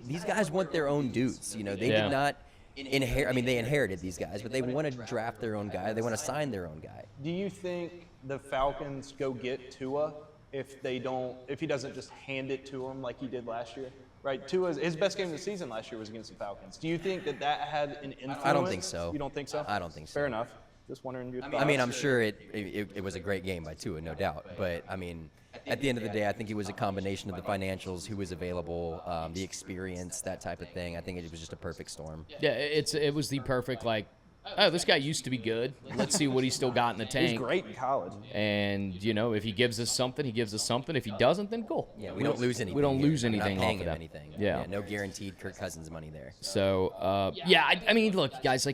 these guys want their own dudes. You know, they did not inherit. I mean, they inherited these guys, but they want to draft their own guy. They want to sign their own guy. Do you think the Falcons go get Tua if he doesn't just hand it to them like he did last year? Right, his best game of the season last year was against the Falcons. Do you think that had an influence? I don't think so. You don't think so? I don't think so. Fair enough. Just wondering your thoughts. I mean, I'm sure it was a great game by Tua, no doubt. But, I mean, at the end of the day, I think it was a combination of the financials, who was available, the experience, that type of thing. I think it was just a perfect storm. Yeah, it was the perfect, this guy used to be good. Let's see what he's still got in the tank. He's great in college. And, if he gives us something, he gives us something. If he doesn't, then cool. Yeah, we don't lose anything. We don't here. lose anything We're not paying off of him that. anything. Yeah. No guaranteed Kirk Cousins money there. So, I mean, look, guys,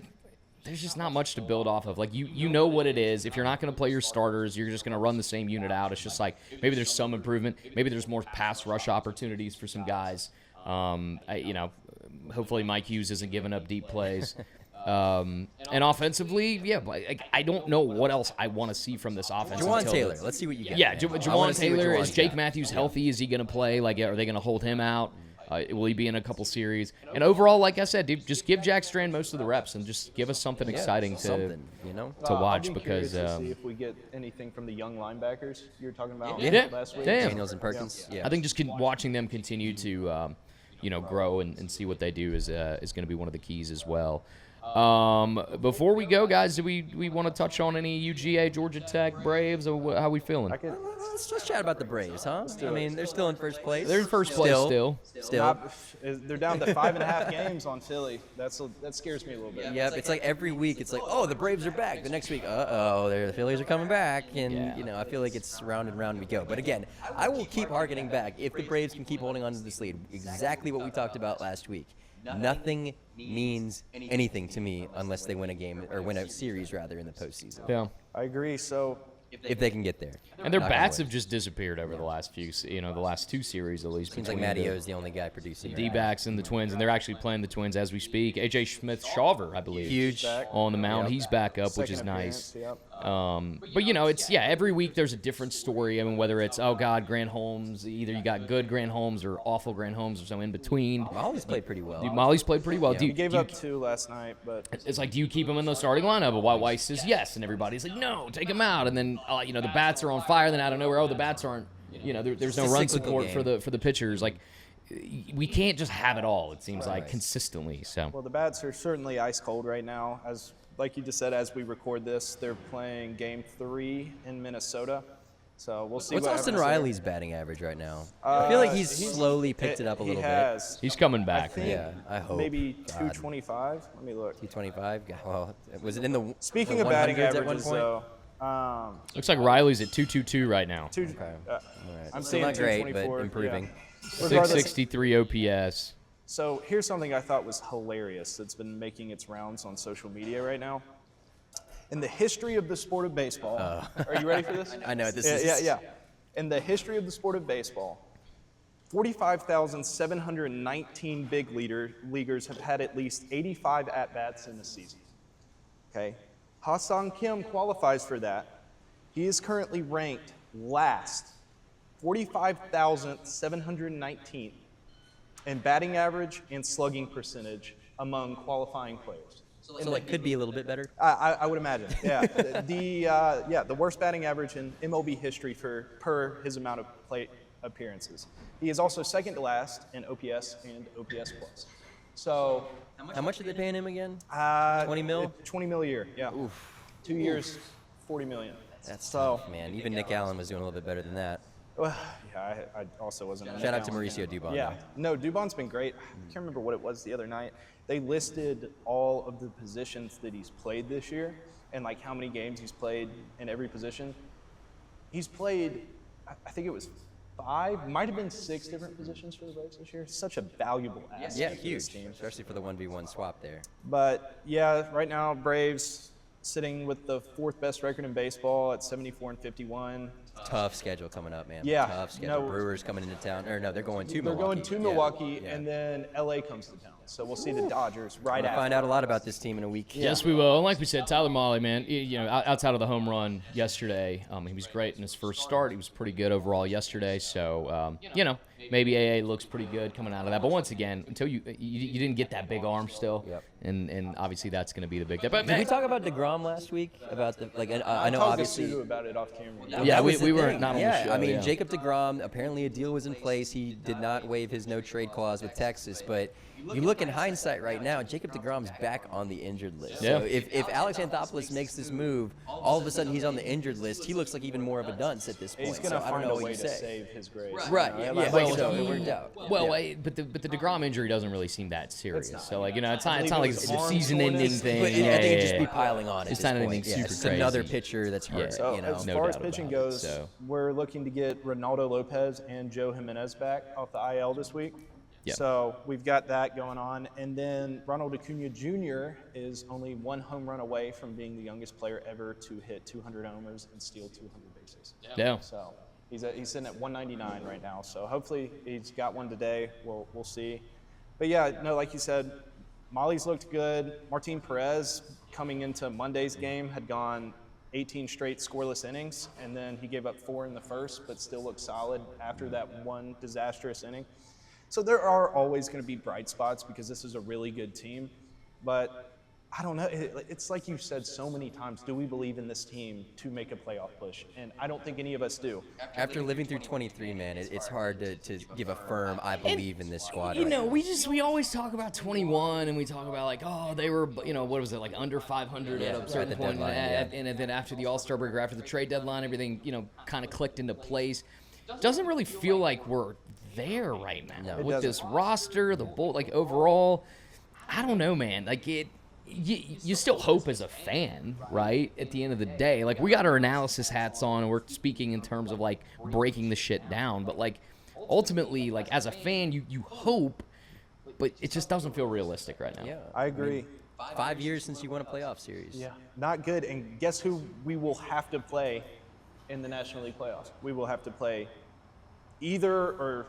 there's just not much to build off of. You know what it is. If you're not going to play your starters, you're just going to run the same unit out. It's just maybe there's some improvement. Maybe there's more pass rush opportunities for some guys. Hopefully Mike Hughes isn't giving up deep plays. And offensively, I don't know what else I want to see from this offense. Jawan Taylor, let's see what you got. Yeah, man. Jawan Taylor. Is Jake Matthews healthy? Is he going to play? Are they going to hold him out? Will he be in a couple series? And overall, like I said, dude, just give Jack Strand most of the reps and just give us something exciting to watch, because to see if we get anything from the young linebackers you were talking about last week. Daniels and Perkins. Yeah. I think just watching them continue to grow and see what they do is going to be one of the keys as well. Before we go, guys, do we want to touch on any UGA, Georgia Tech, Braves, or how we feeling? Let's chat about the Braves, huh? I mean, they're still in first place. They're in first place still. They're down to 5.5 games on Philly. That scares me a little bit. Yep, it's like every week it's oh, the Braves are back. The next week, the Phillies are coming back. And, I feel like it's round and round we go. But again, I will keep harkening back. If the Braves can keep holding on to this lead, exactly what we talked about last week. Nothing means anything to me unless they win a game, or win a series rather, in the postseason. Yeah, I agree. So if they can get there, and their bats have just disappeared over the last few, the last two series at least. Seems like Matteo is the only guy producing. D-backs and the Twins, and they're actually playing the Twins as we speak. AJ Smith-Shawver, I believe, huge on the mound. He's back up, which is nice. But it's every week there's a different story. I mean, whether it's Grant Holmes, either you got good Grant Holmes or awful Grant Holmes or so in between. Molly's played pretty well. Molly's played pretty well. He gave up 2 last night, but it's do you keep him in the starting lineup? But Weiss says yes, and everybody's like, no, take him out. And then the bats are on fire. Then out of nowhere, the bats aren't. There's no run support for the pitchers. We can't just have it all. It seems consistently. So well, the bats are certainly ice cold right now. Like you just said, as we record this, they're playing Game 3 in Minnesota. So we'll see. What's Austin Riley's batting average right now? I feel like he's slowly picked it up a little bit. He's coming back. I hope. Maybe 225. Let me look. 225. Well, was it in the? Speaking of batting averages, though. Looks like Riley's at 222 right now. Okay. All right. I'm still seeing not great, but 224, improving. Yeah. 663 OPS. So here's something I thought was hilarious that's been making its rounds on social media right now. In the history of the sport of baseball, are you ready for this? I know this is. Yeah. In the history of the sport of baseball, 45,719 big leaguers have had at least 85 at-bats in the season. Okay? Ha-Seong Kim qualifies for that. He is currently ranked last, 45,719 in batting average and slugging percentage among qualifying players. So could be a little bit better. I would imagine. Yeah. The worst batting average in MLB history per his amount of plate appearances. He is also second to last in OPS and OPS plus. So how much are they paying him again? 20 mil? 20 mil a year. Yeah. Oof. 2 years, 40 million. That's tough, man. Even Nick Allen was doing a little bit better than that. Well, yeah, I also wasn't. Shout out to Mauricio Dubon. Yeah. No, Dubon's been great. I can't remember what it was the other night. They listed all of the positions that he's played this year and how many games he's played in every position. He's played, I think it was 5, might have been 6 different positions for the Braves this year. Such a valuable asset. Yeah, for this huge, team. especially for the 1v1 swap there. But yeah, right now Braves sitting with the 4th best record in baseball at 74-51. Tough schedule coming up, man. Yeah, Tough schedule. no- Brewers coming into town. Or no, they're going to They're Milwaukee. going to Yeah, Milwaukee, yeah. and then LA comes to town. So we'll see the Dodgers right We'll after. find out a lot about this team in a week. Yes, we will. And like we said, Tyler Mahle, man, outside of the home run yesterday, he was great in his first start. He was pretty good overall yesterday. So, maybe AA looks pretty good coming out of that. But once again, until you didn't get that big arm still, Yep. and obviously that's going to be the big. But Did we talk about DeGrom last week? About the I know Talked to obviously. Sudo about it off camera. Yeah, That we was the were thing. not on the Yeah, show, I mean, yeah. Jacob DeGrom, apparently a deal was in place. He did not waive his no-trade clause with Texas, but you look in hindsight right now, Jacob DeGrom's back on the injured list. Yeah. So if Alex Anthopoulos makes this move, all of a sudden he's on the injured list. He looks like even more of a dunce at this point. He's going so to I don't find know a what way you to say. save his grades. Right, You know, yeah, like- so it worked out. Well, but the DeGrom injury doesn't really seem that serious. So it's not believe like it it's was a arm season-ending soreness. thing. But I think it'd just be piling on at It's this not point. anything Yeah, super it's just another crazy. pitcher that's hurt. So you know. as No far as doubt pitching about it, goes, so. we're looking to get Ronaldo Lopez and Joe Jimenez back off the IL this week. Yeah. So we've got that going on. And then Ronald Acuna Jr. is only 1 home run away from being the youngest player ever to hit 200 homers and steal 200 bases. Yeah. So he's sitting at 199 right now. So hopefully he's got one today. We'll see. But yeah, no, like you said, Molly's looked good. Martin Perez coming into Monday's game had gone 18 straight scoreless innings, and then he gave up 4 in the first, but still looked solid after that one disastrous inning. So there are always going to be bright spots because this is a really good team. But I don't know. It's like you've said so many times, do we believe in this team to make a playoff push? And I don't think any of us do. After living through 23, man, it's hard to give a firm I believe in this squad. You right know, now. we always talk about 21, and we talk about like, oh, they were, what was it, like under 500 Yeah, at a right certain at the point, deadline, and then after the All-Star break or after the trade deadline, everything kind of clicked into place. Doesn't really feel like we're there right now It with doesn't. this roster, the Bull, like overall. I don't know, man. Like you still hope as a fan, right? At the end of the day, like we got our analysis hats on, and we're speaking in terms of like breaking the shit down. But like ultimately, like as a fan, you hope, but it just doesn't feel realistic right now. Yeah, I agree. 5 years since you won a playoff series. Yeah, not good. And guess who we will have to play in the National League playoffs? We will have to play either or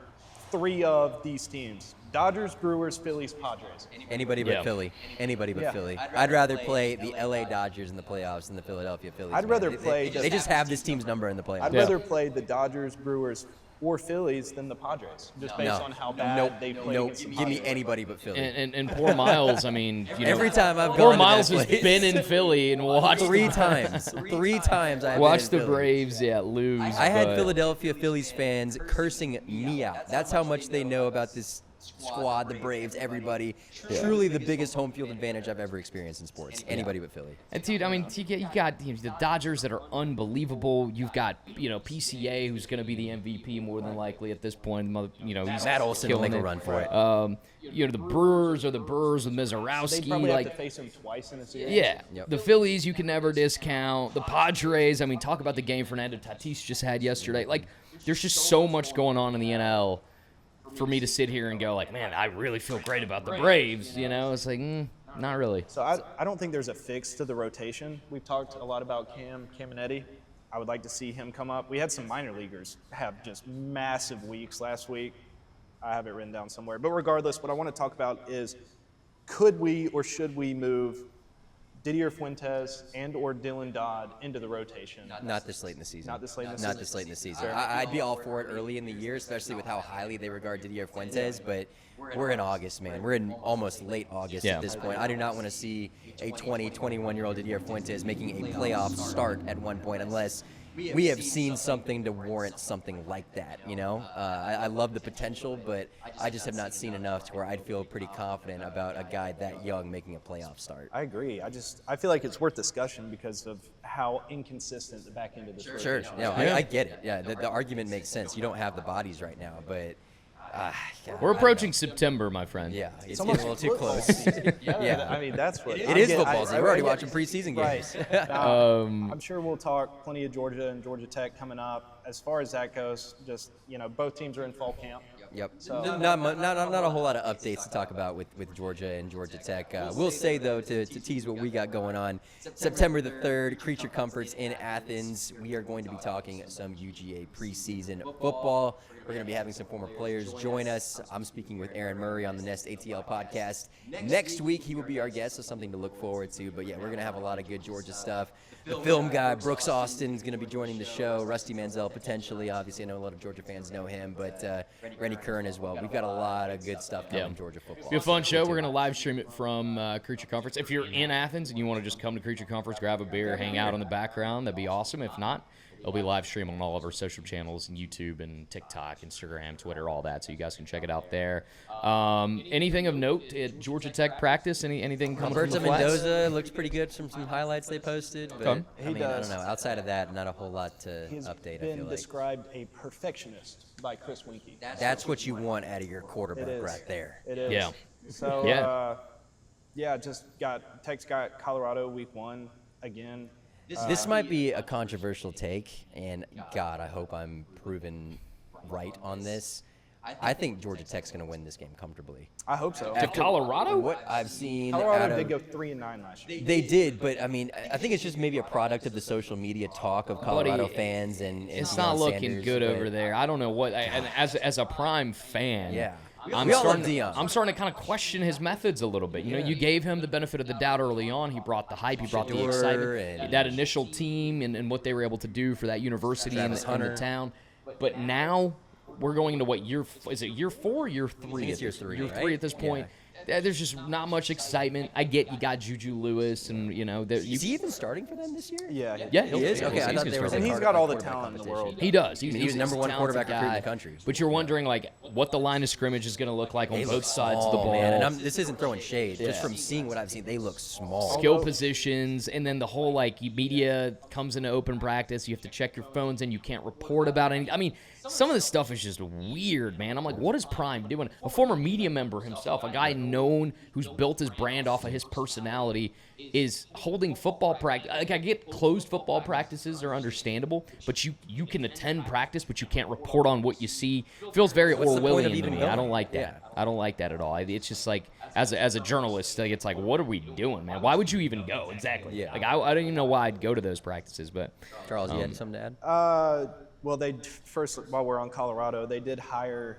3 of these teams. Dodgers, Brewers, Phillies, Padres. Anybody but Yeah. Philly. Anybody but Yeah. Philly. I'd rather play the LA Dodgers in the playoffs than the Philadelphia Phillies. I'd man. rather They- play They, just- just have this team's number in the playoffs. I'd Yeah. rather play the Dodgers, Brewers, or Phillies than the Padres, just based no. on how bad Nope. they play Nope. against the Give me Padres. anybody but Philly. And poor Miles, I mean, Every time I've poor gone to Miles that has place. been in Philly and watched 3 times. 3 times I've watched been the in Philly. Braves, lose. I had but- Philadelphia Phillies fans cursing me out. That's how much they know about this squad, the Braves, everybody. Truly the biggest home field advantage I've ever experienced in sports. Anybody but Philly. And dude, I mean, you got the Dodgers that are unbelievable. You've got PCA, who's going to be the MVP more than likely at this point. He's Matt Olson will killing make a run for it. The Brewers are the Brewers with They Mizorowski. probably Like, have to face them twice in a series. yeah, Yep. the Phillies you can never discount. The Padres, I mean, talk about the game Fernando Tatis just had yesterday. Like, there's just so much going on in the NL for me to sit here and go like, man, I really feel great about the Braves. It's like, not really. So I don't think there's a fix to the rotation. We've talked a lot about Caminetti. I would like to see him come up. We had some minor leaguers have just massive weeks last week. I have it written down somewhere. But regardless, what I want to talk about is could we or should we move Didier Fuentes and or Dylan Dodd into the rotation? Not this late in the season. Not this late in the Not season. this late in the season. I'd be all for it early in the year, especially with how highly they regard Didier Fuentes, but we're in August, man. We're in almost late August Yeah. at this point. I do not want to see a 20, 21-year-old Didier Fuentes making a playoff start at one point unless we have seen something to warrant something like that, I love the potential, but I just have not seen enough to where I'd feel pretty confident about a guy that young making a playoff start. I agree. I feel like it's worth discussion because of how inconsistent the back end of this Sure, rotation is. no, I get it. Yeah, the argument makes sense. You don't have the bodies right now, but We're approaching September, my friend. yeah, it's almost getting a little too football close. season. Yeah. I mean, that's what It is football season. We're already watching preseason games. Right. I'm sure we'll talk plenty of Georgia and Georgia Tech coming up as far as that goes, just both teams are in fall camp. Yep. So- Not a whole lot of updates to talk about with Georgia and Georgia Tech. We'll say, though, to tease what we got going on, September the 3rd, Creature Comforts in Athens. We are going to be talking some UGA preseason football. We're going to be having some former players join us. I'm speaking with Aaron Murray on the Nest ATL podcast. Next week, he will be our guest, so something to look forward to. But, yeah, we're going to have a lot of good Georgia stuff. The film guy, Brooks Austin, is going to be joining the show. Rusty Manziel, potentially. Obviously, I know a lot of Georgia fans know him. But Rennie Curran as well. We've got a lot of good stuff coming Georgia football. It'll be a fun show. We're going to live stream it from Creature Comforts. If you're in Athens and you want to just come to Creature Comforts, grab a beer, hang out in the background, that'd be awesome. If not, it'll be live stream on all of our social channels and YouTube and TikTok, Instagram, Twitter, all that, so you guys can check it out there. Anything of note at Georgia Tech practice? Anything coming from Alberto the flats? Mendoza looks pretty good from some highlights they posted. But, Okay. I mean, I don't know. Outside of that, not a whole lot to He's update, I been feel like. described a perfectionist by Chris Winkie. That's what you want out of your quarterback It is. right there. It is. Yeah. So, Yeah. Tech's got Colorado week 1 again. This might be a controversial take, and God, I hope I'm proven right on this. I think Georgia Tech's going to win this game comfortably. I hope so. To Colorado? What I've seen out Colorado of, did go 3-9 last year. They did, but I mean, I think it's just maybe a product of the social media talk of Colorado Buddy, fans and It's Deion not looking Sanders, good but- over there. I don't know what. And as a Prime fan, Yeah. I'm We all love starting. Deion. I'm starting to kind of question his methods a little bit. You know, you gave him the benefit of the doubt early on. He brought the hype. He brought the Shador excitement. and- That initial team and what they were able to do for that university and Travis the, and the Hunter. town. But now we're going into what year? Is it year 4 or year 3? it's year 3, Year right? 3 at this point. There's just not much excitement. I get you got Juju Lewis, and Is he even starting for them this year? Yeah. Yeah, He is? Okay, I thought there was a And he's quarterback- got all the quarterback talent in the competition. world. He does. He was number a one talented quarterback recruit in the guy. country. But you're wondering, like, what the line of scrimmage is going to look like on They both look sides of the small, ball. man. And this isn't throwing shade. Just Yeah. from seeing what I've seen, they look small. Skill positions, and then the whole, like, media comes into open practice. You have to check your phones, and you can't report about any. I mean, some of this stuff is just weird, man. I'm like, what is Prime doing? A former media member himself, a guy known who's built his brand off of his personality, is holding football practice. Like, I get closed football practices are understandable, but you can attend practice, but you can't report on what you see. Feels very What's the point of Orwellian to even me. going? I don't like that. Yeah. I don't like that at all. It's just like, as a journalist, like, it's like, what are we doing, man? Why would you even go? Exactly. Yeah. Like, I don't even know why I'd go to those practices, but Charles, you had something to add? Well, they first, while we're on Colorado, they did hire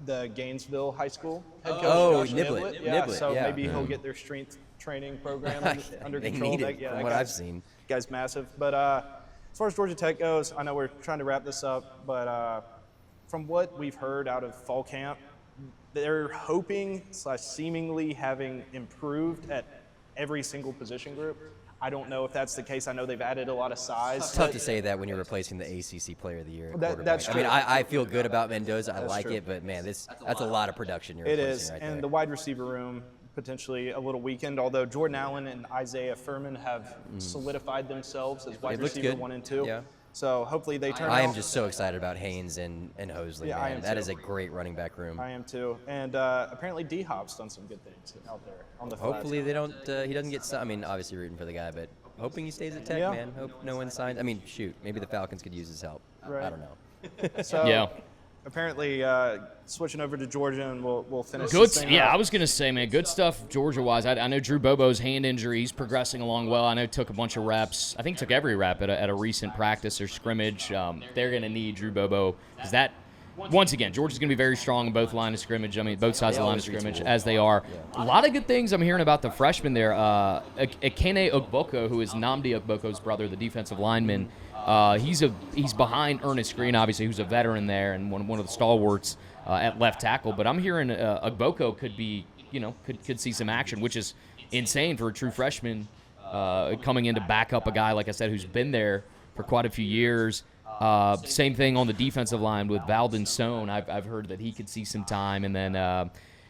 the Gainesville High School head coach. Oh, Josh Niblett. Yeah, Niblett, so yeah. maybe he'll get their strength training program under They control. need it, That from that what I've guy's- seen. Guy's massive. But as far as Georgia Tech goes, I know we're trying to wrap this up, but from what we've heard out of fall camp, they're hoping / seemingly having improved at every single position group. I don't know if that's the case. I know they've added a lot of size. It's tough to say that when you're replacing the ACC Player of the Year. At quarterback. that's I mean, true. I feel good about Mendoza. I like true. it, but man, that's a lot of production you're It replacing is, right and there. the wide receiver room potentially a little weakened. Although Jordan Allen and Isaiah Furman have solidified themselves as wide It looks receiver good. 1 and 2. Yeah. So hopefully they turn. I am out. just so excited about Haynes and Hosley, Yeah, I man. am That too. is a great running back room. I am too, and apparently D Hop's done some good things out there on the flats. Hopefully they don't. He doesn't get. I mean, obviously rooting for the guy, but hoping he stays at Tech, Yeah. man. Hope no one signs. I mean, shoot, maybe the Falcons could use his help. Right. I don't know. So Yeah. apparently switching over to Georgia, and we'll finish. good. this thing Yeah, up. I was gonna say, man, good stuff Georgia-wise. I know Drew Bobo's hand injury. He's progressing along well. I know took a bunch of reps. I think took every rep at a recent practice or scrimmage. They're gonna need Drew Bobo because that. Once again, Georgia's going to be very strong in both line of scrimmage. I mean, both sides of the line of always scrimmage, retool. as they are. A lot of good things I'm hearing about the freshman there. Ekene Ogboko, who is Nnamdi Ogboko's brother, the defensive lineman. He's behind Ernest Green, obviously, who's a veteran there and one of the stalwarts at left tackle. But I'm hearing Ogboko could be, could see some action, which is insane for a true freshman coming in to back up a guy, like I said, who's been there for quite a few years. Same thing on the defensive line with Valdon Sohn. I've heard that he could see some time. And then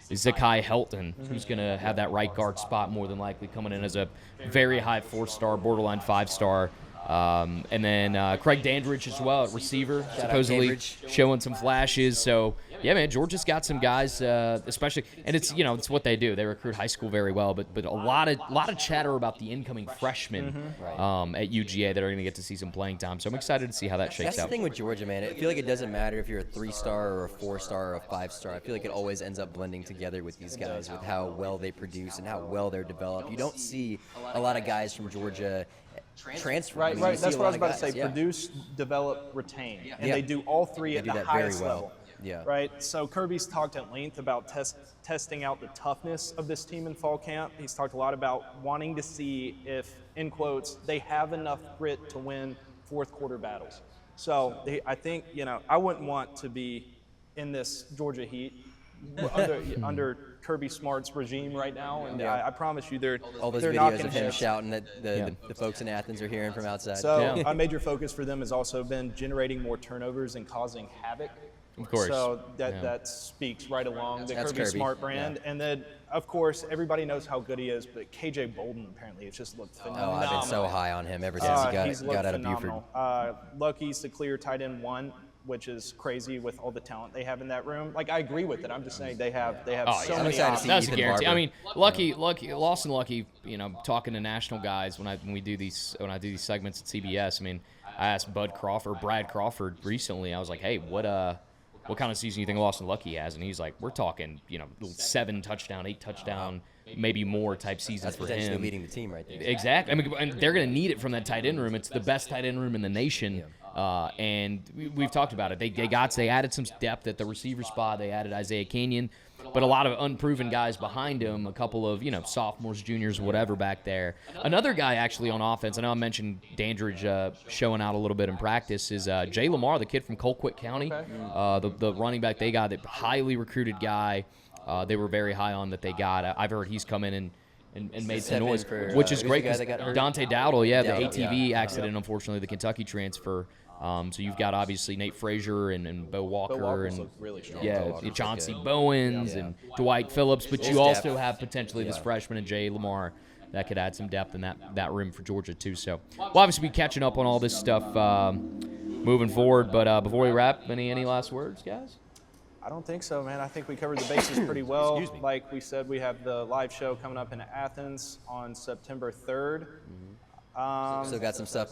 Zakai Helton, who's going to have that right guard spot more than likely, coming in as a very high 4-star, borderline 5-star. And then Craig Dandridge as well at receiver, supposedly Dandridge. showing some flashes. So Yeah, man, Georgia's got some guys, especially, and it's it's what they do. They recruit high school very well, but a lot of chatter about the incoming freshmen at UGA that are going to get to see some playing time. So I'm excited to see how that shakes That's the out. thing with Georgia, man. I feel like it doesn't matter if you're a 3-star or a 4-star or a 5-star. I feel like it always ends up blending together with these guys, with how well they produce and how well they're developed. You don't see a lot of guys from Georgia transfer. Right, I mean, right. you see That's a what I lot was of about to guys, say. yeah. Produce, develop, retain, and Yeah. they do all three They at do the that very highest well. level. Yeah. Right. So Kirby's talked at length about testing out the toughness of this team in fall camp. He's talked a lot about wanting to see if, in quotes, they have enough grit to win fourth quarter battles. So I think I wouldn't want to be in this Georgia heat under Kirby Smart's regime right now, and I promise you, they're All those they're videos knocking of him heads. shouting that the folks in Athens are hearing from outside. So Yeah. a major focus for them has also been generating more turnovers and causing havoc. Of course. So that speaks right along the That's Kirby Kirby, Smart brand. And then, of course, everybody knows how good he is, but KJ Bolden apparently has just looked phenomenal. Oh, I've been so high on him ever since he He's got looked out of Buford. phenomenal. Lucky's the clear tight end 1, which is crazy with all the talent they have in that room. Like, I agree with it. I'm just saying they have so I'm many excited to see options. That's a Ethan guarantee. Barber. I mean, Lawson Lucky, talking to national guys when I do these segments at CBS. I mean, I asked Brad Crawford recently. I was like, hey, what kind of season do you think Lawson Lucky has? And he's like, we're talking, 7 touchdown, 8 touchdown, maybe more type season That's for potentially him. leading the team right there. Exactly. I mean, and they're going to need it from that tight end room. It's the best tight end room in the nation. And we've talked about it. They added some depth at the receiver spot. They added Isaiah Kenyon, but a lot of unproven guys behind him, a couple of, sophomores, juniors, whatever back there. Another guy actually on offense, I know I mentioned Dandridge showing out a little bit in practice, is Jay Lamar, the kid from Colquitt County, the running back they got, the highly recruited guy. They were very high on that they got. I've heard he's come in and made some noise, which is who's great the guy because that got hurt? Dante Dowdle, the Dowdle, ATV yeah. accident, unfortunately, the Kentucky transfer. So you've got obviously Nate Frazier and Bo Walker Walker's and looked really strong. Bo Walker's Chauncey good. Bowens and Dwight Phillips, but you There's also depth. have potentially this freshman and Jay Lamar that could add some depth in that room for Georgia too. So we'll obviously be catching up on all this stuff moving forward. But before we wrap, any last words, guys? I don't think so, man. I think we covered the bases pretty well. Like we said, we have the live show coming up in Athens on September 3rd. Still got some stuff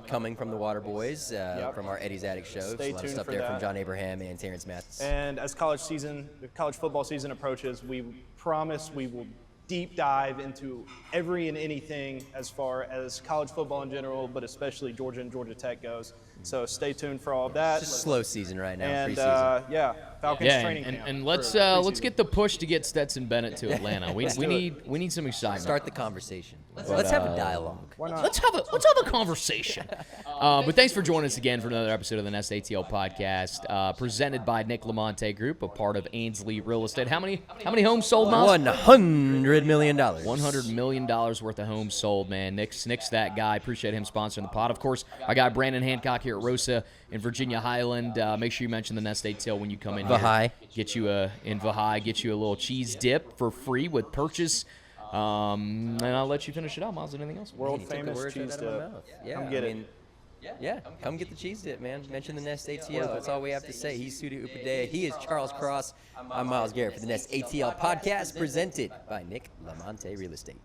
coming from the Water Boys, from our Eddie's Attic show. Stay a lot of tuned stuff for there that. from John Abraham and Terrence Mathis. And as college football season approaches, we promise we will deep dive into every and anything as far as college football in general, but especially Georgia and Georgia Tech goes. So stay tuned for all of that. Just slow season right now, And preseason. Falcons training and, camp. and for let's preseason. get the push to get Stetson Bennett to Atlanta. We need some excitement. Start the conversation. Let's have a dialogue. Why not? Let's have a conversation. But thanks for joining us again for another episode of the Nest ATL podcast, presented by Nick LaMonte Group, a part of Ainsley Real Estate. How many homes sold, Miles? $100 million. $100 million worth of homes sold, man. Nick's that guy. Appreciate him sponsoring the pod. Of course, I got Brandon Hancock here at Rosa in Virginia Highland. Make sure you mention the Nest ATL when you come in Vahai. here. Get you a little cheese dip for free with purchase. And I'll let you finish it out, Miles. Anything else? World Man, you took the famous words right cheese out of my dip. mouth. Yeah, Come get I it. mean, yeah, come get the cheese dip, man. Mention the Nest ATL. That's all we have to say. He's Sudi Upadea. He is Charles Cross. I'm Miles Garrett for the Nest ATL podcast, presented by Nick LaMonte Real Estate.